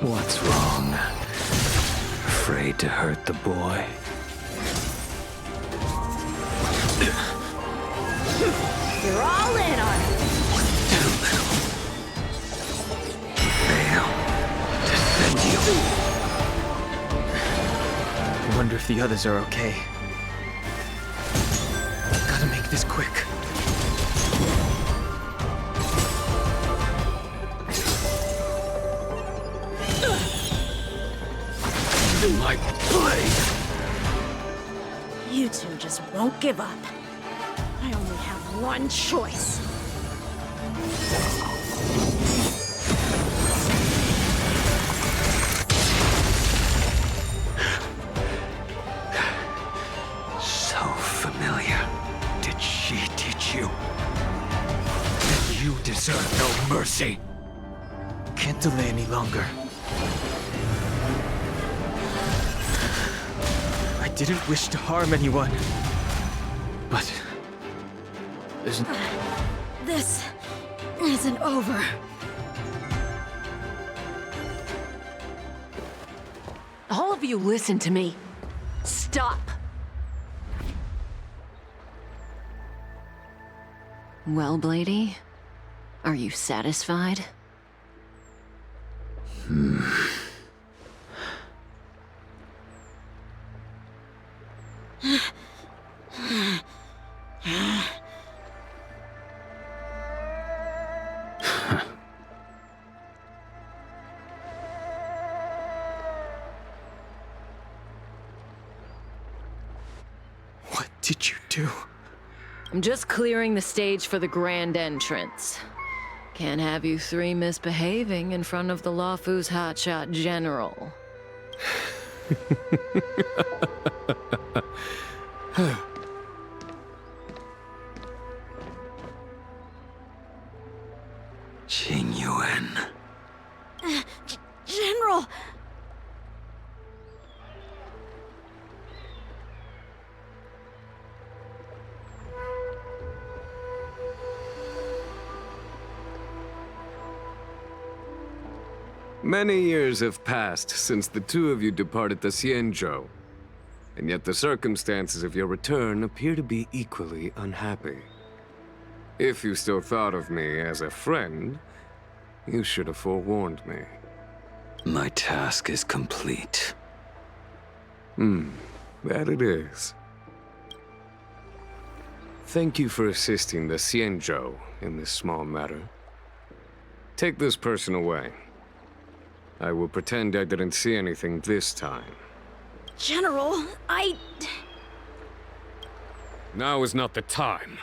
What's wrong? Afraid to hurt the boy? You're all in on it! Too little. Fail to send you. I wonder if the others are okay. Gotta make this quick. My blade. You two just won't give up. I only have one choice. So familiar. Did she teach you? Then you deserve no mercy. Can't delay any longer. I didn't wish to harm anyone. But... This isn't over. All of you listen to me. Stop. Well, Blady, are you satisfied? What did you do? I'm just clearing the stage for the grand entrance. Can't have you three misbehaving in front of the Luofu's hotshot general. Jing Yuan. General! Many years have passed since the two of you departed the Xianzhou, and yet the circumstances of your return appear to be equally unhappy. If you still thought of me as a friend, you should have forewarned me. My task is complete. That it is. Thank you for assisting the Xianzhou in this small matter. Take this person away. I will pretend I didn't see anything this time. General, Now is not the time.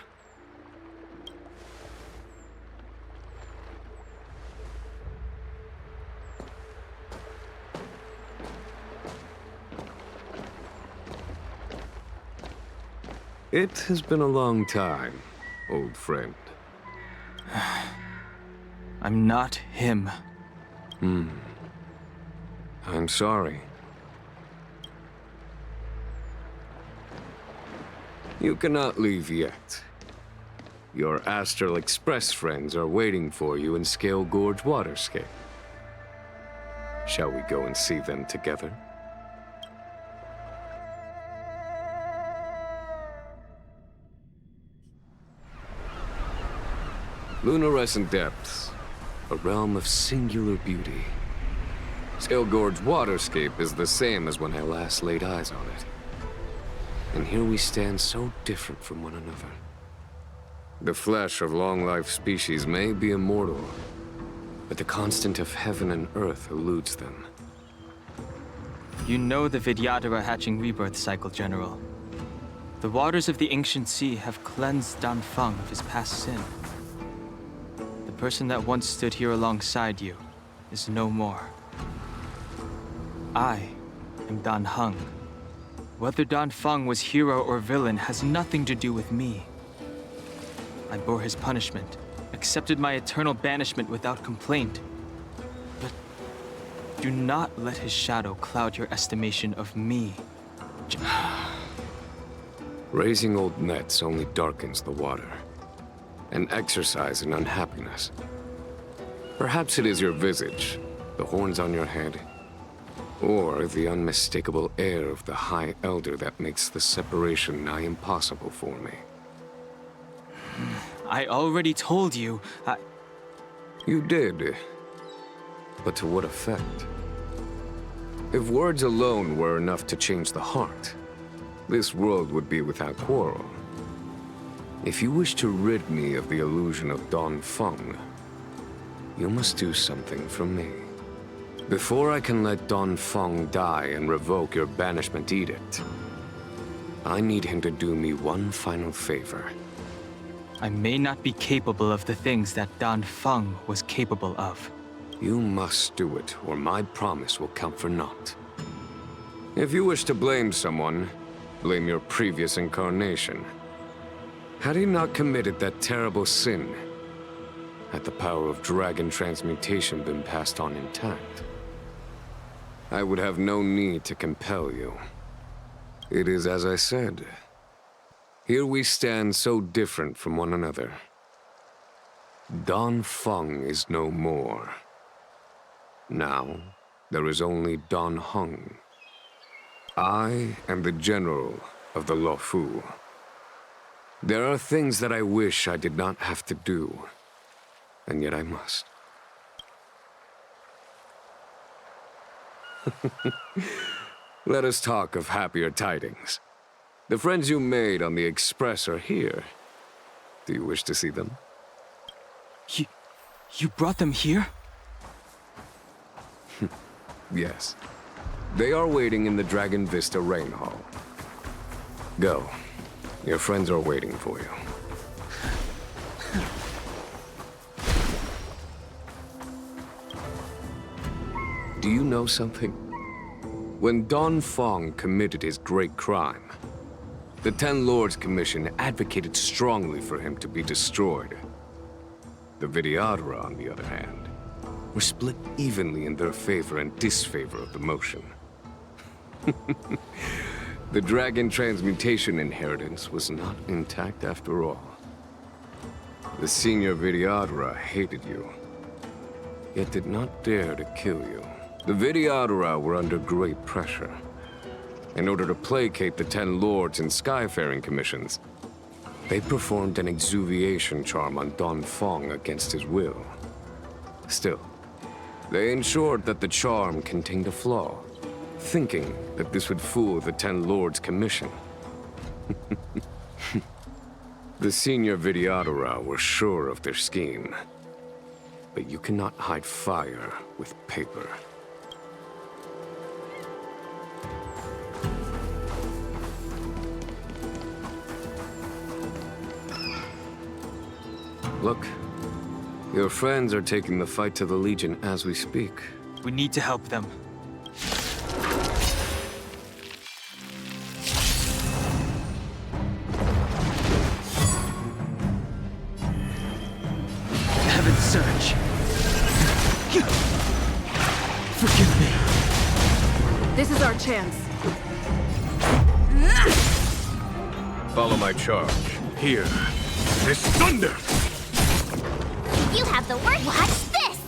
It has been a long time, old friend. I'm not him. I'm sorry. You cannot leave yet. Your Astral Express friends are waiting for you in Scale Gorge Waterscape. Shall we go and see them together? Lunarescent Depths, a realm of singular beauty. Scale Gorge Waterscape is the same as when I last laid eyes on it. And here we stand so different from one another. The flesh of long-life species may be immortal, but the constant of heaven and earth eludes them. You know the Vidyadhara hatching rebirth cycle, General. The waters of the ancient sea have cleansed Danfeng of his past sin. The person that once stood here alongside you is no more. I am Dan Heng. Whether Danfeng was hero or villain has nothing to do with me. I bore his punishment, accepted my eternal banishment without complaint. But do not let his shadow cloud your estimation of me. Raising old nets only darkens the water, an exercise in unhappiness. Perhaps it is your visage, the horns on your head, or the unmistakable air of the High Elder that makes the separation nigh impossible for me. I already told you, You did. But to what effect? If words alone were enough to change the heart, this world would be without quarrel. If you wish to rid me of the illusion of Danfeng, you must do something for me. Before I can let Danfeng die and revoke your banishment edict, I need him to do me one final favor. I may not be capable of the things that Danfeng was capable of. You must do it, or my promise will count for naught. If you wish to blame someone, blame your previous incarnation. Had he not committed that terrible sin, had the power of dragon transmutation been passed on intact, I would have no need to compel you. It is as I said. Here we stand so different from one another. Danfeng is no more. Now, there is only Dan Heng. I am the general of the Luofu. There are things that I wish I did not have to do, and yet I must. Let us talk of happier tidings. The friends you made on the Express are here. Do you wish to see them? You brought them here? Yes. They are waiting in the Dragon Vista Rain Hall. Go. Your friends are waiting for you. Do you know something? When Don Fong committed his great crime, the Ten Lords Commission advocated strongly for him to be destroyed. The Vidyadhara, on the other hand, were split evenly in their favor and disfavor of the motion. The dragon transmutation inheritance was not intact after all. The senior Vidyadhara hated you, yet did not dare to kill you. The Vidyadhara were under great pressure. In order to placate the Ten Lords and Skyfaring Commissions, they performed an exuviation charm on Don Fong against his will. Still, they ensured that the charm contained a flaw, thinking that this would fool the Ten Lords Commission. The senior Vidyadhara were sure of their scheme. But you cannot hide fire with paper. Look, your friends are taking the fight to the Legion as we speak. We need to help them. Heaven's Surge. Forgive me. This is our chance. Follow my charge. Here. This thunder! You have the word. Watch this!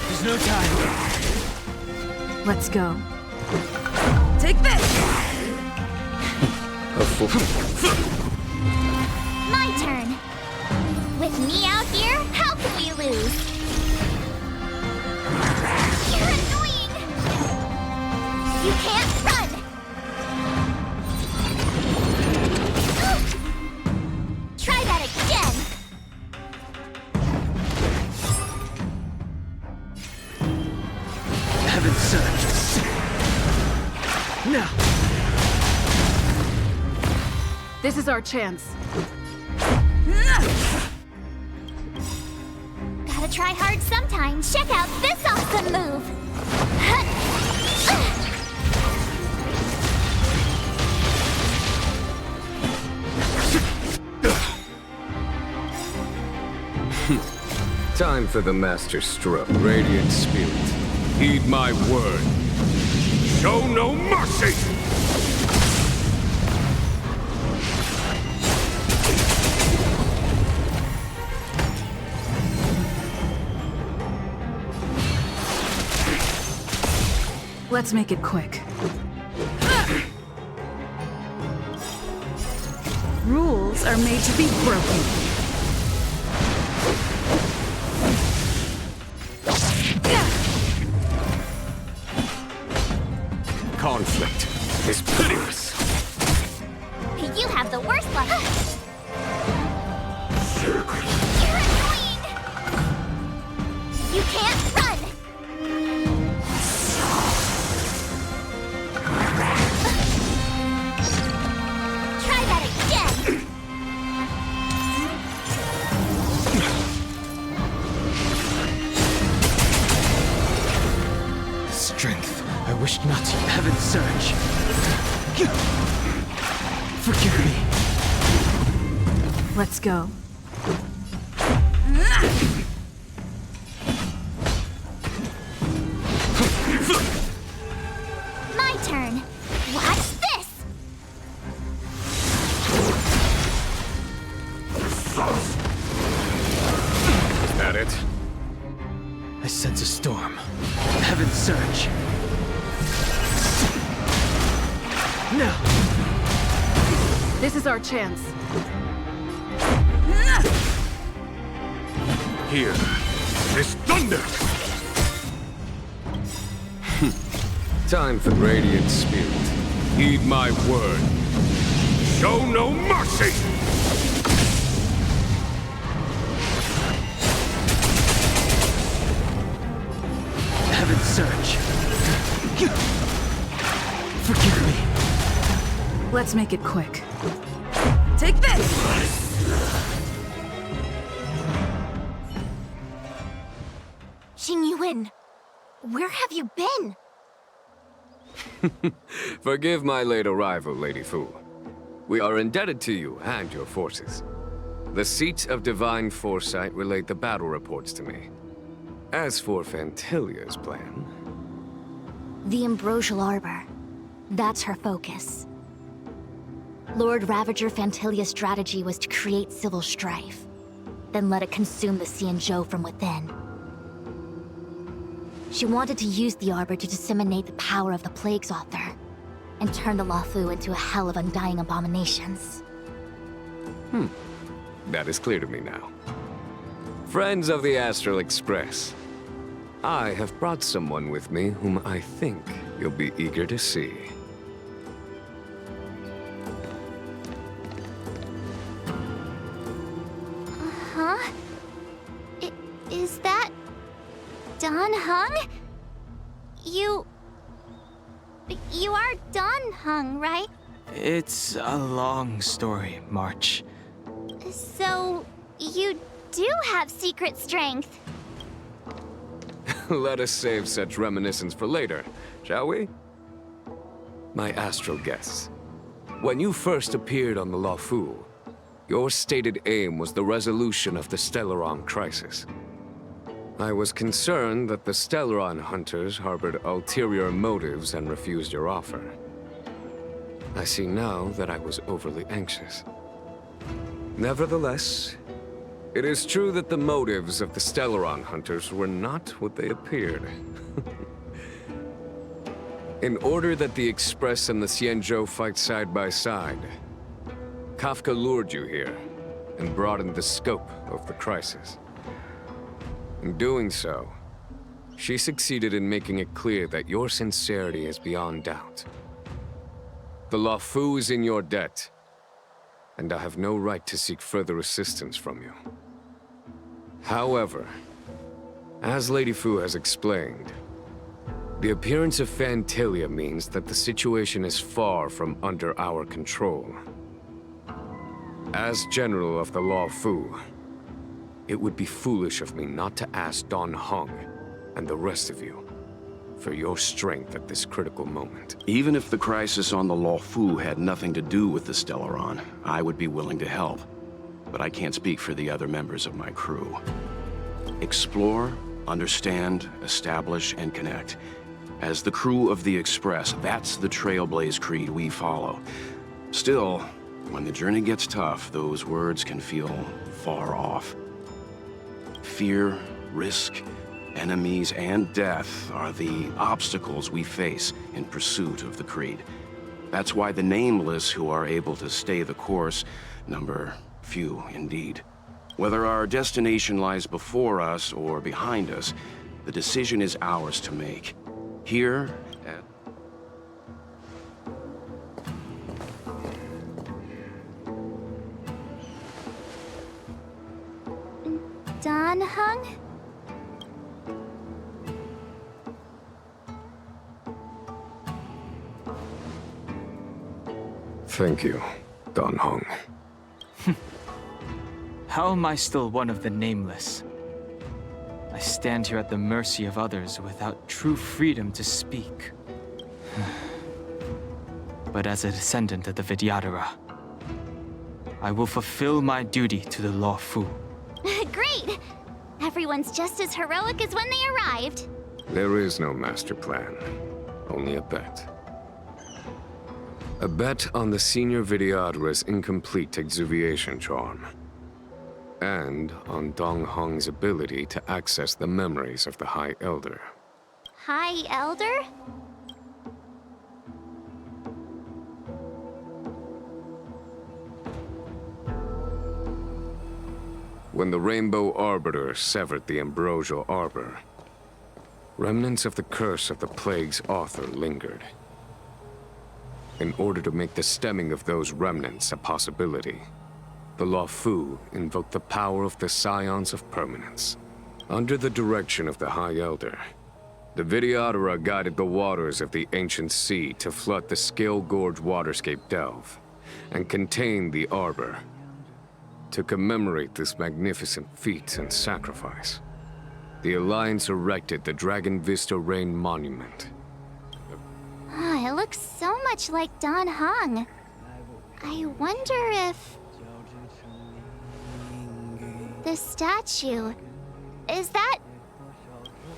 There's no time. Let's go. Take this! My turn. With me out here, how can we lose? You're annoying! You can't run! Try that again! Heaven's Surge. Now! This is our chance. Gotta try hard sometimes. Check out this awesome move! Time for the Master Stroke. Radiant Spirit, heed my word. Show no mercy! Let's make it quick. Rules are made to be broken. Conflict is pitiless. You have the worst luck. You're annoying! You can't run! Try that again! Strength. I wished not to. Heaven's Surge. Forgive me. Let's go. My turn. Watch this! Is that it? I sense a storm. Heaven's Surge. No! This is our chance. Here. This thunder! Time for Radiant Spirit. Heed my word. Show no mercy! Heaven surge. Forgive me. Let's make it quick. Take this! Jingyuan, where have you been? Forgive my late arrival, Lady Fu. We are indebted to you and your forces. The Seat of Divine Foresight relayed the battle reports to me. As for Phantylia's plan... The Ambrosial Arbor. That's her focus. Lord Ravager Phantylia's strategy was to create civil strife, then let it consume the Xianzhou from within. She wanted to use the Arbor to disseminate the power of the Plague's Author, and turn the Luofu into a hell of undying abominations. That is clear to me now. Friends of the Astral Express, I have brought someone with me whom I think you'll be eager to see. Huh? Is that... Don Hung? You are Don Hung, right? It's a long story, March. So, you do have secret strength. Let us save such reminiscence for later, shall we? My astral guests, when you first appeared on the Luofu, your stated aim was the resolution of the Stellaron crisis. I was concerned that the Stellaron hunters harbored ulterior motives and refused your offer. I see now that I was overly anxious. Nevertheless, it is true that the motives of the Stellaron hunters were not what they appeared. In order that the Express and the Xianzhou fight side by side, Kafka lured you here and broadened the scope of the crisis. In doing so, she succeeded in making it clear that your sincerity is beyond doubt. The Luofu is in your debt, and I have no right to seek further assistance from you. However, as Lady Fu has explained, the appearance of Phantylia means that the situation is far from under our control. As General of the Luofu, it would be foolish of me not to ask Don Hung and the rest of you for your strength at this critical moment. Even if the crisis on the Luofu had nothing to do with the Stellaron, I would be willing to help. But I can't speak for the other members of my crew. Explore, understand, establish, and connect. As the crew of the Express, that's the Trailblaze creed we follow. Still, when the journey gets tough, those words can feel far off. Fear, risk, enemies, and death are the obstacles we face in pursuit of the creed. That's why the nameless who are able to stay the course number few indeed. Whether our destination lies before us or behind us, the decision is ours to make. Here at... Don Hung? Thank you, Don Hung. How am I still one of the nameless? I stand here at the mercy of others without true freedom to speak. But as a descendant of the Vidyadhara, I will fulfill my duty to the Luofu. Great! Everyone's just as heroic as when they arrived. There is no master plan, only a bet. A bet on the senior Vidyadhara's incomplete exuviation charm. And on Dong Hong's ability to access the memories of the High Elder. High Elder? When the Rainbow Arbiter severed the Ambrosial Arbor, Remnants of the curse of the plague's author lingered. In order to make the stemming of those remnants a possibility, the Luofu invoked the power of the Scions of Permanence. Under the direction of the High Elder, the Videodora guided the waters of the ancient sea to flood the Scale Gorge waterscape delve and contain the Arbor. To commemorate this magnificent feat and sacrifice, the Alliance erected the Dragon Vista Rain Monument. It looks so much like Don Hung. I wonder if... the statue... is that...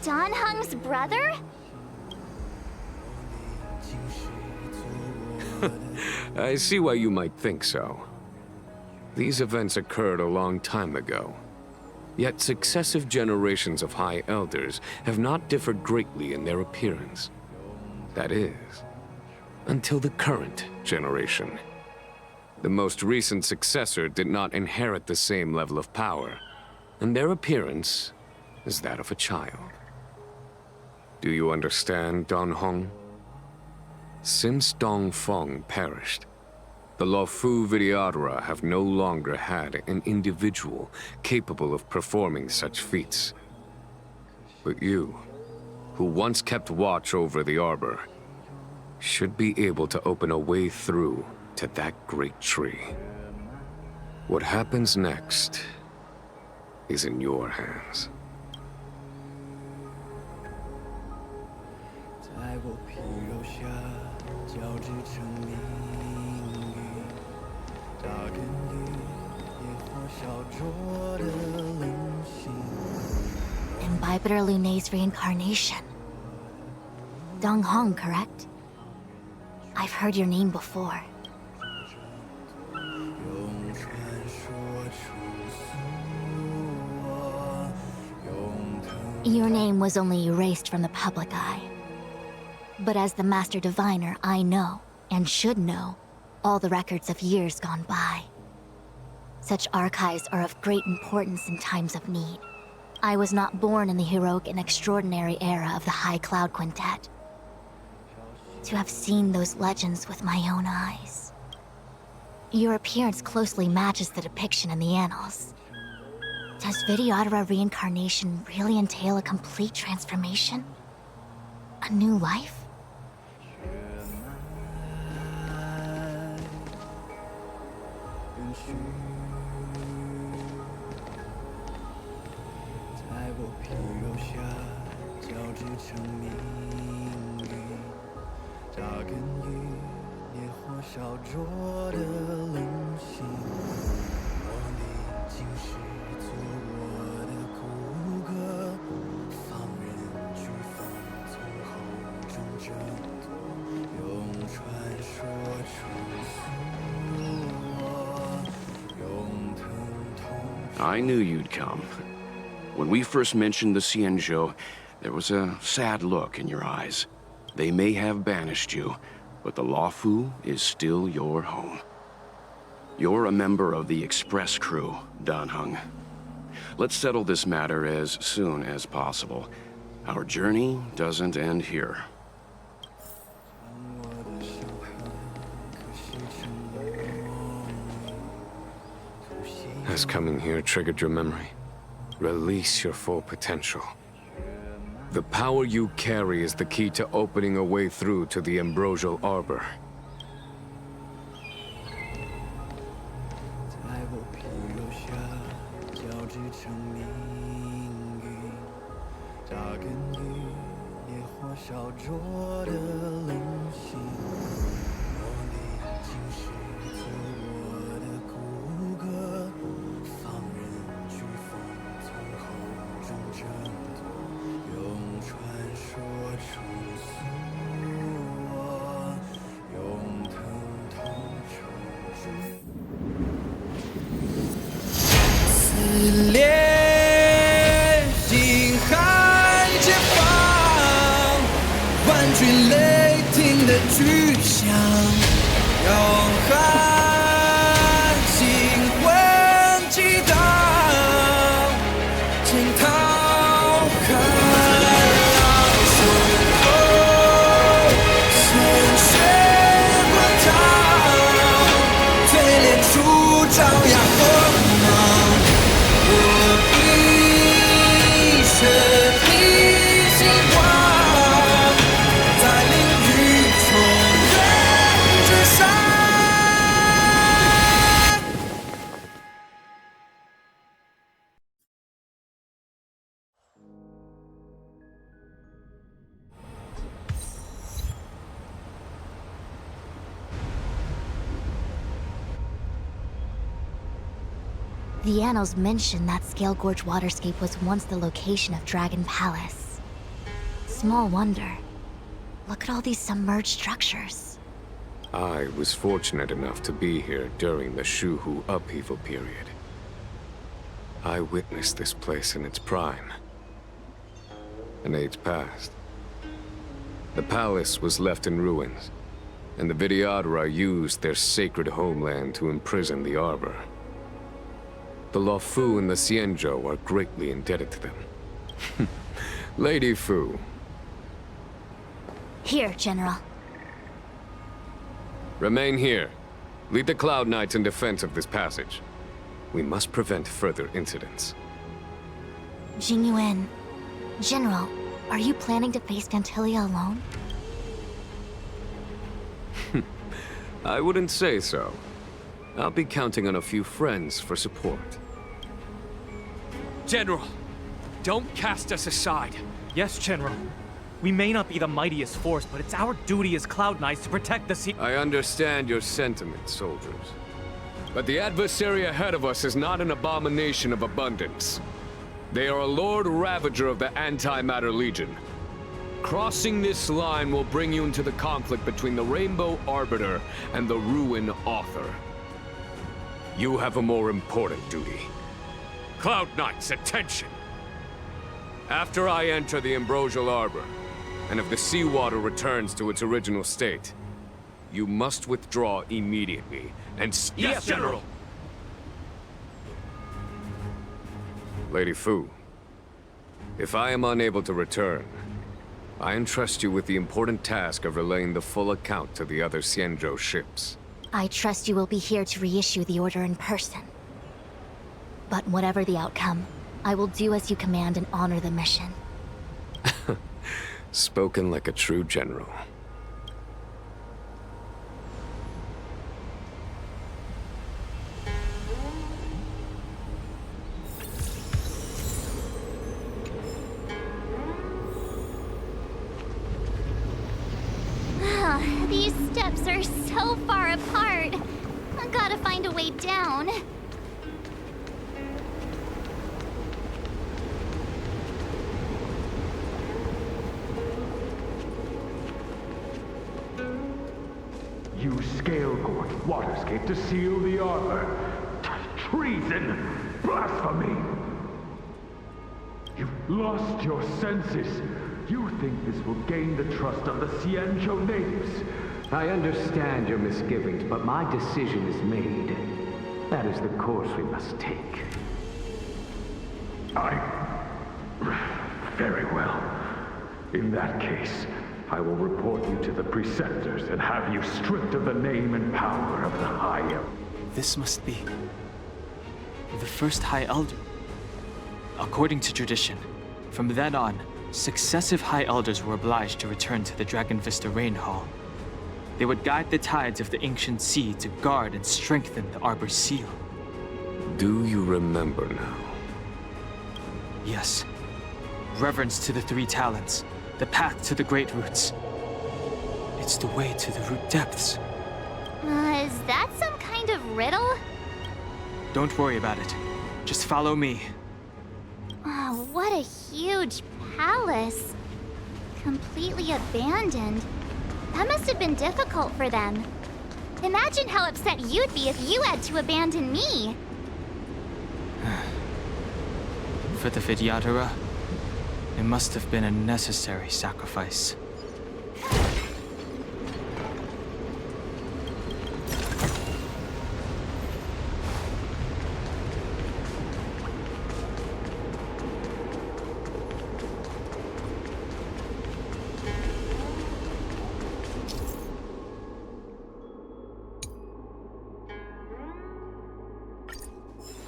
Don Hung's brother? I see why you might think so. These events occurred a long time ago. Yet successive generations of High Elders have not differed greatly in their appearance. That is, until the current generation. The most recent successor did not inherit the same level of power, and their appearance is that of a child. Do you understand, Don Hong? Since Dong Feng perished, the Luofu Videodora have no longer had an individual capable of performing such feats. But you, who once kept watch over the Arbor, should be able to open a way through to that great tree. What happens next is in your hands. 在我皮肉下交织成命运，扎根于野火烧灼的灵性。 Imbibitor Lunay's reincarnation. Dong Hong, correct? I've heard your name before. Your name was only erased from the public eye. But as the Master Diviner, I know, and should know, all the records of years gone by. Such archives are of great importance in times of need. I was not born in the heroic and extraordinary era of the High Cloud Quintet. To have seen those legends with my own eyes. Your appearance closely matches the depiction in the annals. Does Videodora reincarnation really entail a complete transformation? A new life? I knew you'd come. When we first mentioned the Xianzhou, there was a sad look in your eyes. They may have banished you, but the Luofu is still your home. You're a member of the Express crew, Don Hung. Let's settle this matter as soon as possible. Our journey doesn't end here. Has coming here triggered your memory? Release your full potential. The power you carry is the key to opening a way through to the Ambrosial Arbor. The annals mention that Scale Gorge waterscape was once the location of Dragon Palace. Small wonder. Look at all these submerged structures. I was fortunate enough to be here during the Shuhu upheaval period. I witnessed this place in its prime. An age passed. The palace was left in ruins, and the Vidyadhara used their sacred homeland to imprison the Arbor. The Luofu and the Xianzhou are greatly indebted to them. Lady Fu. Here, General. Remain here. Lead the Cloud Knights in defense of this passage. We must prevent further incidents. Jingyuan, General, are you planning to face Phantylia alone? I wouldn't say so. I'll be counting on a few friends for support. General, don't cast us aside. Yes, General. We may not be the mightiest force, but it's our duty as Cloud Knights to protect the I understand your sentiments, soldiers. But the adversary ahead of us is not an abomination of abundance. They are a Lord Ravager of the Antimatter Legion. Crossing this line will bring you into the conflict between the Rainbow Arbiter and the Ruin Author. You have a more important duty. Cloud Knights, attention! After I enter the Ambrosial Arbor, and if the seawater returns to its original state, you must withdraw immediately and Yes, General! Lady Fu, if I am unable to return, I entrust you with the important task of relaying the full account to the other Xianzhou ships. I trust you will be here to reissue the order in person. But whatever the outcome, I will do as you command and honor the mission. Spoken like a true general. These steps are so far apart. I gotta find a way down. You Scale Gorge waterscape to seal the arbor. Treason! Blasphemy! You've lost your senses. You think this will gain the trust of the Xianzhou natives. I understand your misgivings, but my decision is made. That is the course we must take. Very well. In that case, I will report you to the Preceptors and have you stripped of the name and power of the High Elder. This must be the first High Elder. According to tradition, from then on, successive High Elders were obliged to return to the Dragon Vista Rain Hall. They would guide the tides of the ancient sea to guard and strengthen the Arbor's seal. Do you remember now? Yes. Reverence to the three talents, the path to the great roots. It's the way to the root depths. Is that some kind of riddle? Don't worry about it. Just follow me. Oh, what a huge palace. Completely abandoned. That must have been difficult for them. Imagine how upset you'd be if you had to abandon me. For the Vidyadhara, it must have been a necessary sacrifice.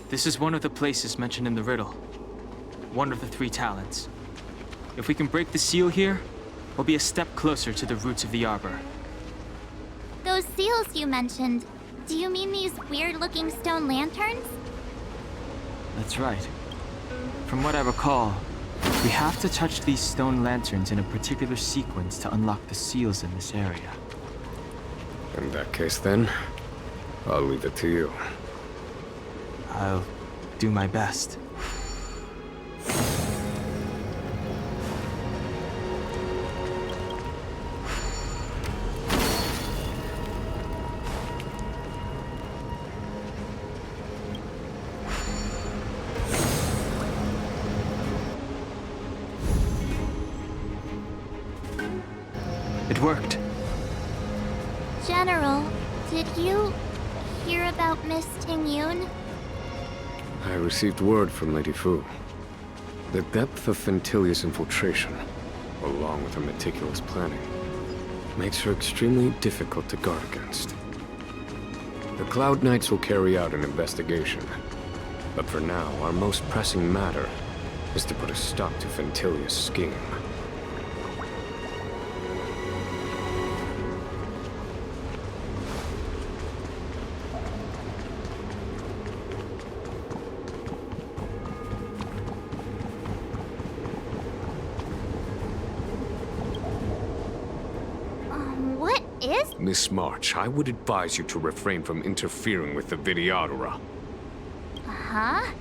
This is one of the places mentioned in the riddle. One of the three talents. If we can break the seal here, we'll be a step closer to the roots of the arbor. Those seals you mentioned, do you mean these weird-looking stone lanterns? That's right. From what I recall, we have to touch these stone lanterns in a particular sequence to unlock the seals in this area. In that case then, I'll leave it to you. I'll do my best. It worked. General, did you hear about Miss Tingyun? I received word from Lady Fu. The depth of Phantylia's infiltration, along with her meticulous planning, makes her extremely difficult to guard against. The Cloud Knights will carry out an investigation, but for now, our most pressing matter is to put a stop to Phantylia's scheme. Miss March, I would advise you to refrain from interfering with the Videodora. Huh?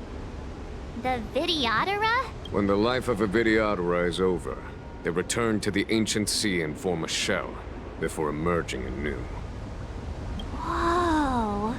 The Videodora? When the life of a Videodora is over, they return to the ancient sea and form a shell before emerging anew. Whoa.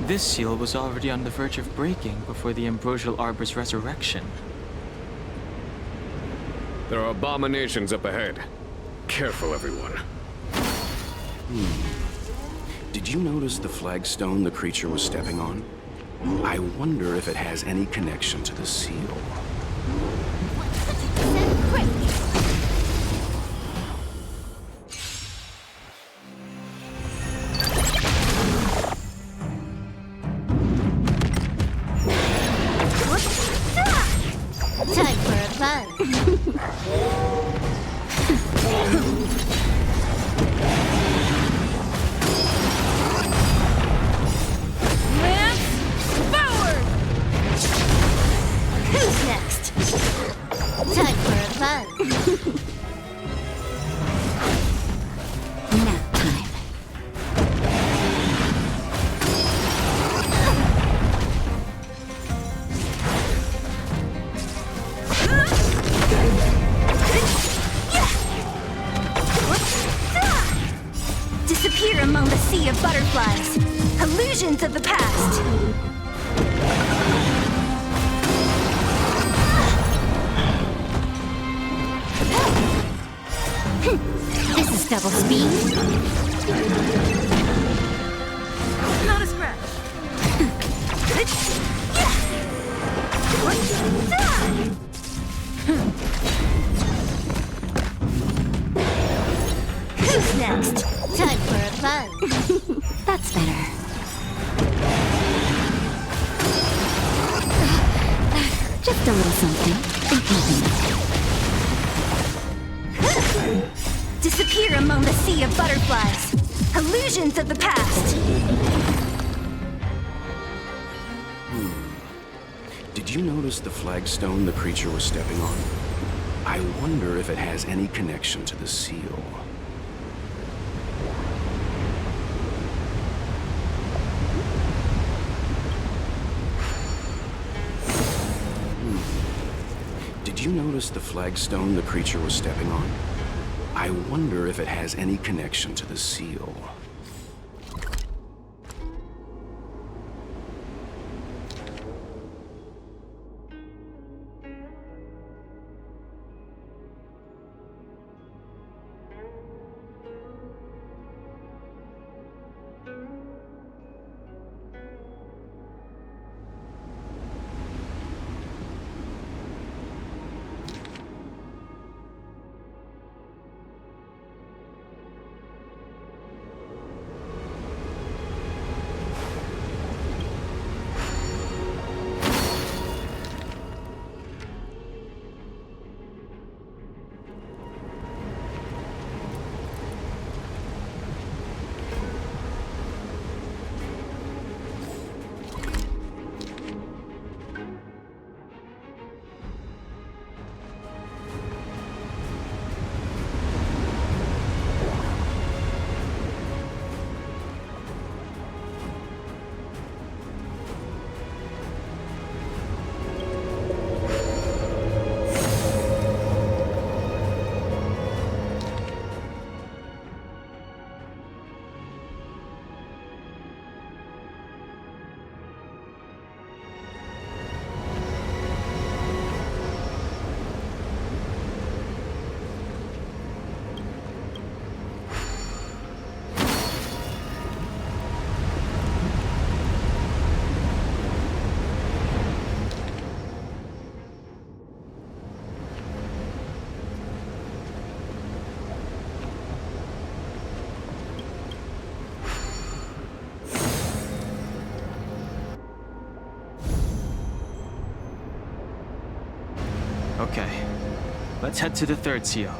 This seal was already on the verge of breaking before the Ambrosial Arbor's resurrection. There are abominations up ahead. Careful, everyone. Did you notice the flagstone the creature was stepping on? I wonder if it has any connection to the seal. Time for a fun. Who's next? Time for a fun. Nap time. Disappear among the sea of butterflies. Illusions of the past. This is double speed. Not a scratch. next? Time for a buzz. That's better. Just a little something. Disappear among the sea of butterflies. Illusions of the past. Did you notice the flagstone the creature was stepping on? I wonder if it has any connection to the seal. Did you notice the flagstone the creature was stepping on? I wonder if it has any connection to the seal. Okay, let's head to the third seal.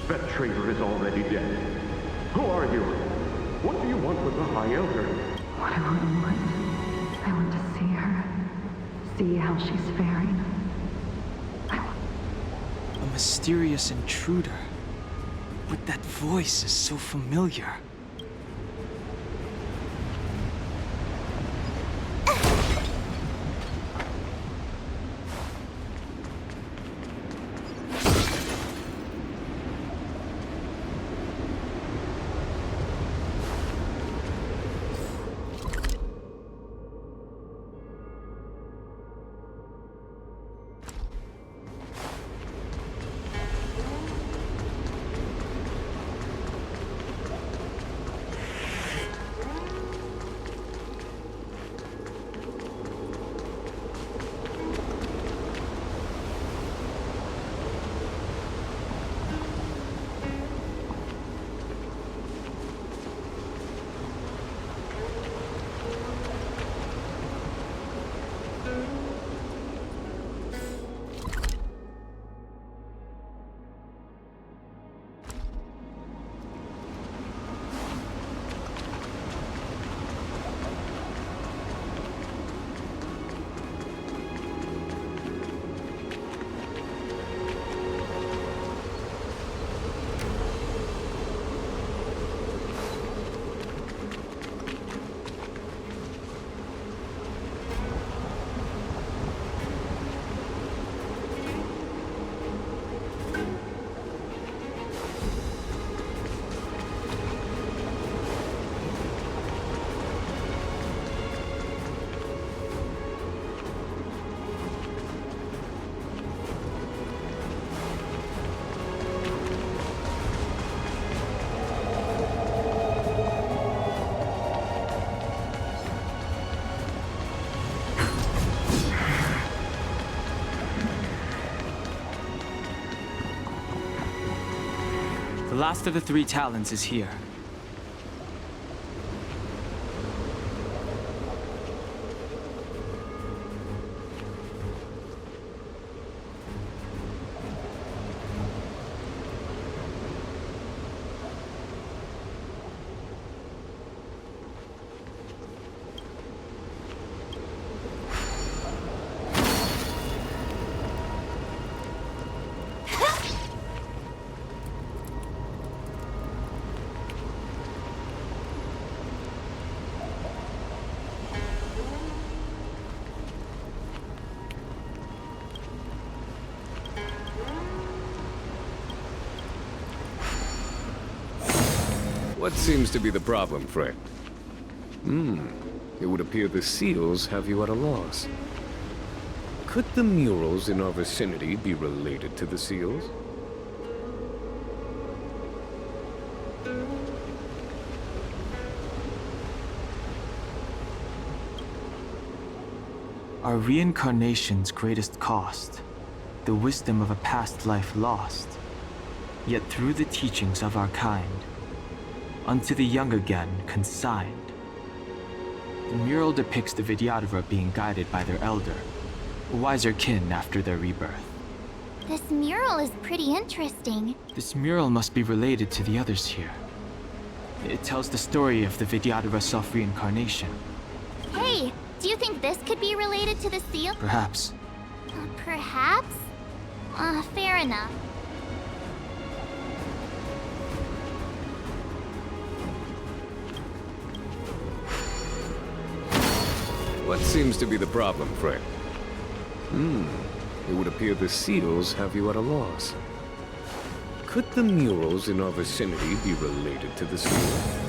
That traitor is already dead. Who are you? What do you want with the High Elder? What do I want? I want to see her. See how she's faring. A mysterious intruder. But that voice is so familiar. last of the three talons is here. What seems to be the problem, friend? It would appear the seals have you at a loss. Could the murals in our vicinity be related to the seals? Our reincarnation's greatest cost, the wisdom of a past life lost, yet through the teachings of our kind, unto the young again consigned. The mural depicts the Vidyadhara being guided by their elder, wiser kin after their rebirth. This mural is pretty interesting. This mural must be related to the others here. It tells the story of the Vidyadhara self-reincarnation. Hey, do you think this could be related to the seal? Perhaps. Perhaps? Fair enough. What seems to be the problem, friend? It would appear the seals have you at a loss. Could the murals in our vicinity be related to the seals?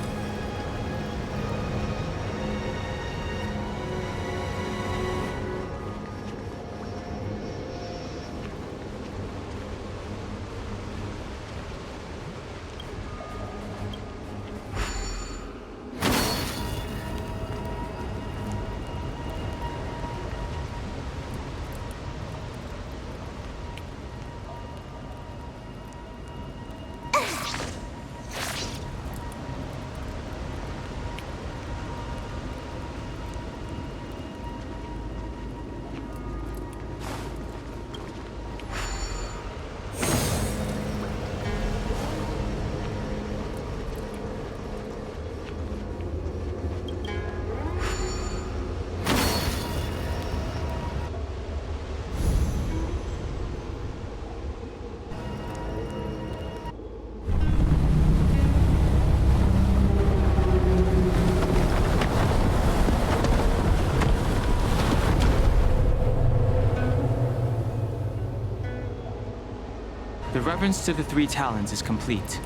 The reverence to the three talons is complete.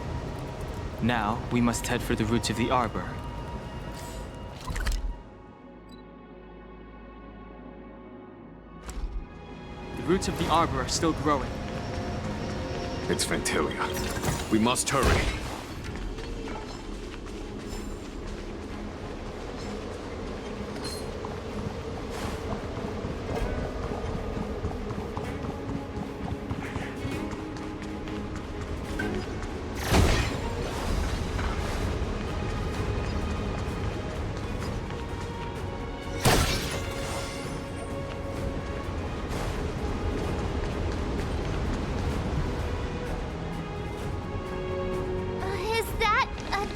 Now, we must head for the roots of the arbor. The roots of the arbor are still growing. It's Phantylia. We must hurry.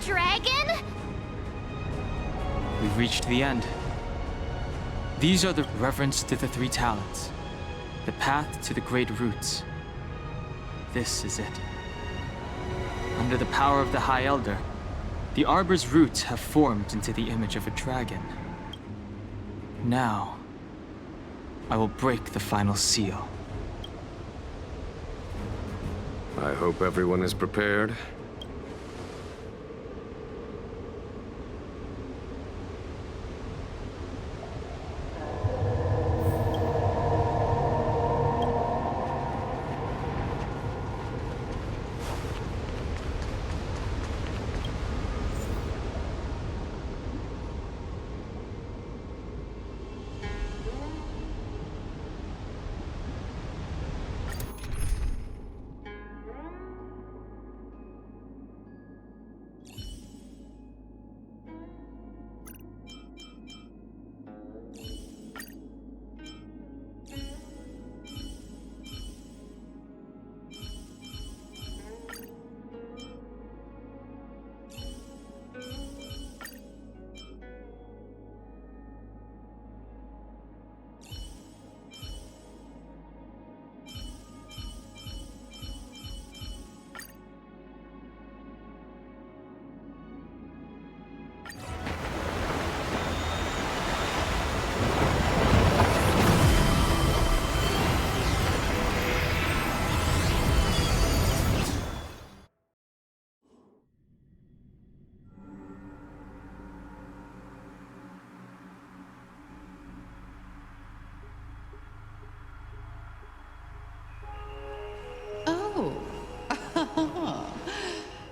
Dragon? We've reached the end. These are the reverence to the three talons, the path to the great roots. This is it. Under the power of the High Elder, the arbor's roots have formed into the image of a dragon. Now, I will break the final seal. I hope everyone is prepared.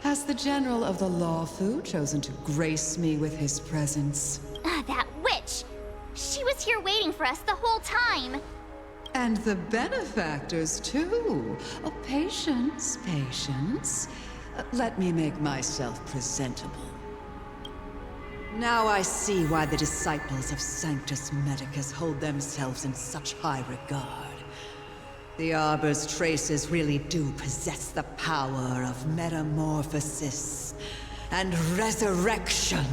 Has the General of the Lawfu chosen to grace me with his presence? That witch! She was here waiting for us the whole time! And the benefactors, too. Oh, patience, patience. Let me make myself presentable. Now I see why the disciples of Sanctus Medicus hold themselves in such high regard. The Arbor's traces really do possess the power of metamorphosis and resurrection.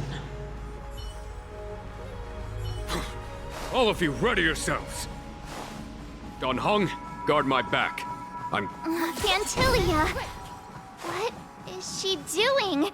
All of you, ready yourselves. Don Hong, guard my back. Phantylia! What is she doing?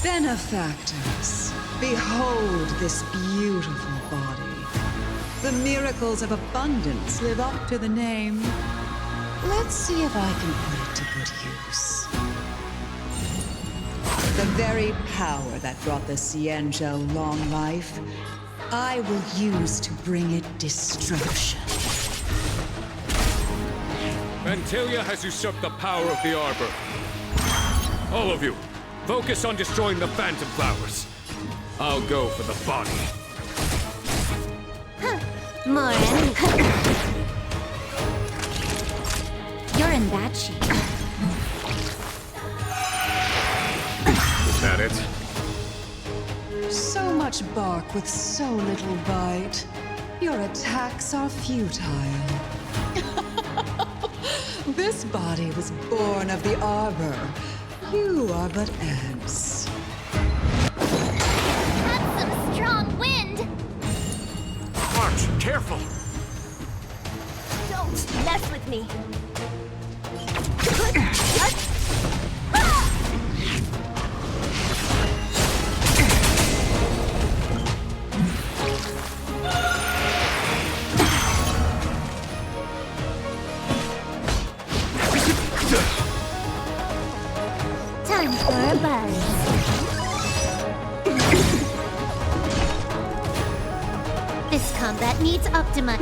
Benefactors, behold this beautiful body. The miracles of abundance live up to the name. Let's see if I can put it to good use. The very power that brought the Xianzhou long life, I will use to bring it destruction. Phantylia has usurped the power of the Arbor. All of you, focus on destroying the Phantom Flowers. I'll go for the body. Morin. You're in bad shape. Is that it? So much bark with so little bite. Your attacks are futile. This body was born of the Arbor. You are but ants. That's some strong wind! March, careful! Don't mess with me. Time for a buzz. This combat needs Optima.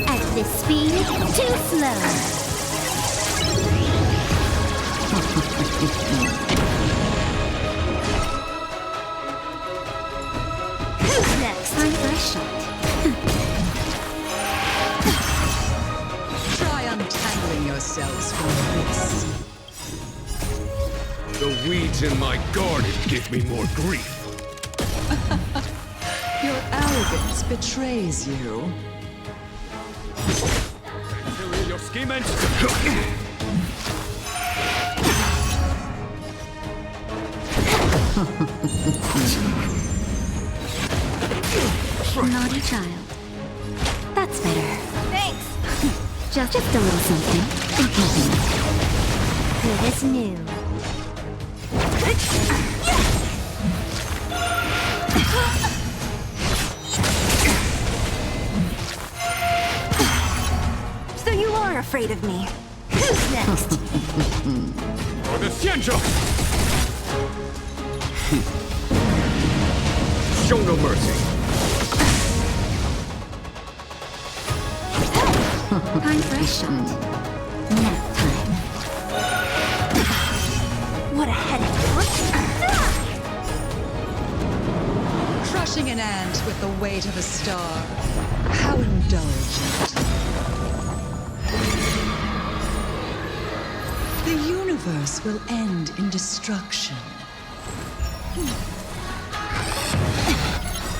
At this speed, too slow. Who's next? Time for a shot. Try untangling yourselves from this. The weeds in my garden give me more grief. Your arrogance betrays you. Phantylia, your scheming! Naughty child. That's better. Thanks. Just a little something. And nothing. Good as new. So you are afraid of me. Who's next? For the Xianzhou! Show no mercy. Time for a shot. Nap time. What a headache. Crushing an ant with the weight of a star. How indulgent. The universe will end in destruction.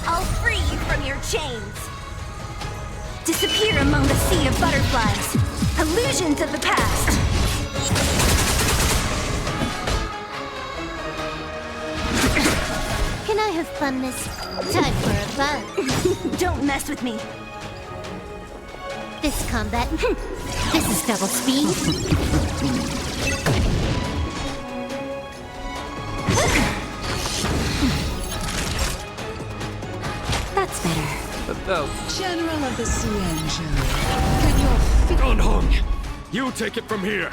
I'll free you from your chains. Disappear among the sea of butterflies. Illusions of the past. can I have fun this time for a fun? Don't mess with me. This combat. This is double speed. That's better. About General of the Xianzhou, can your feet... Dan Heng, you take it from here.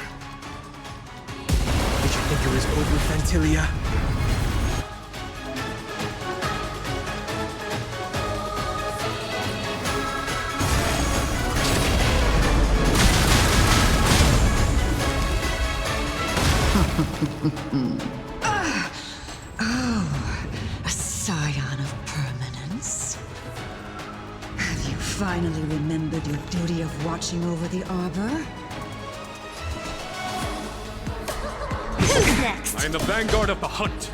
Did you think it was over, Phantylia? A scion of permanence. Have you finally remembered your duty of watching over the Arbor? Who's next? I am the vanguard of the hunt.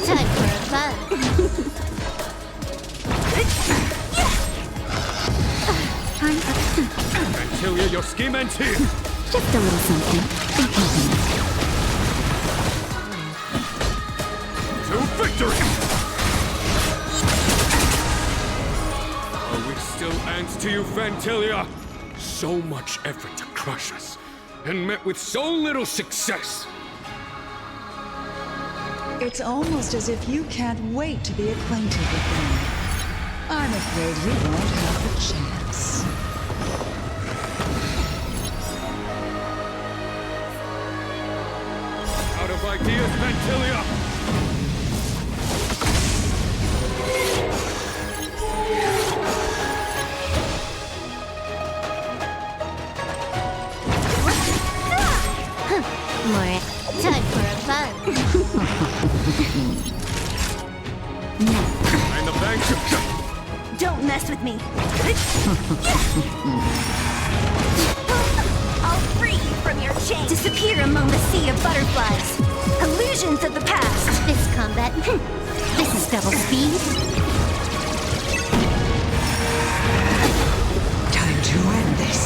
Time for a fun. Phantylia, your scheme ends here. Just a little something. To victory! Are we still ants to you, Phantylia? So much effort to crush us, and met with so little success. It's almost as if you can't wait to be acquainted with them. I'm afraid you won't have the chance. Out of ideas, Phantylia! More time for a fun. I'm the vanguard. Don't mess with me. I'll free you from your chains. Disappear among the sea of butterflies. Illusions of the past. This combat. This is double speed. Time to end this.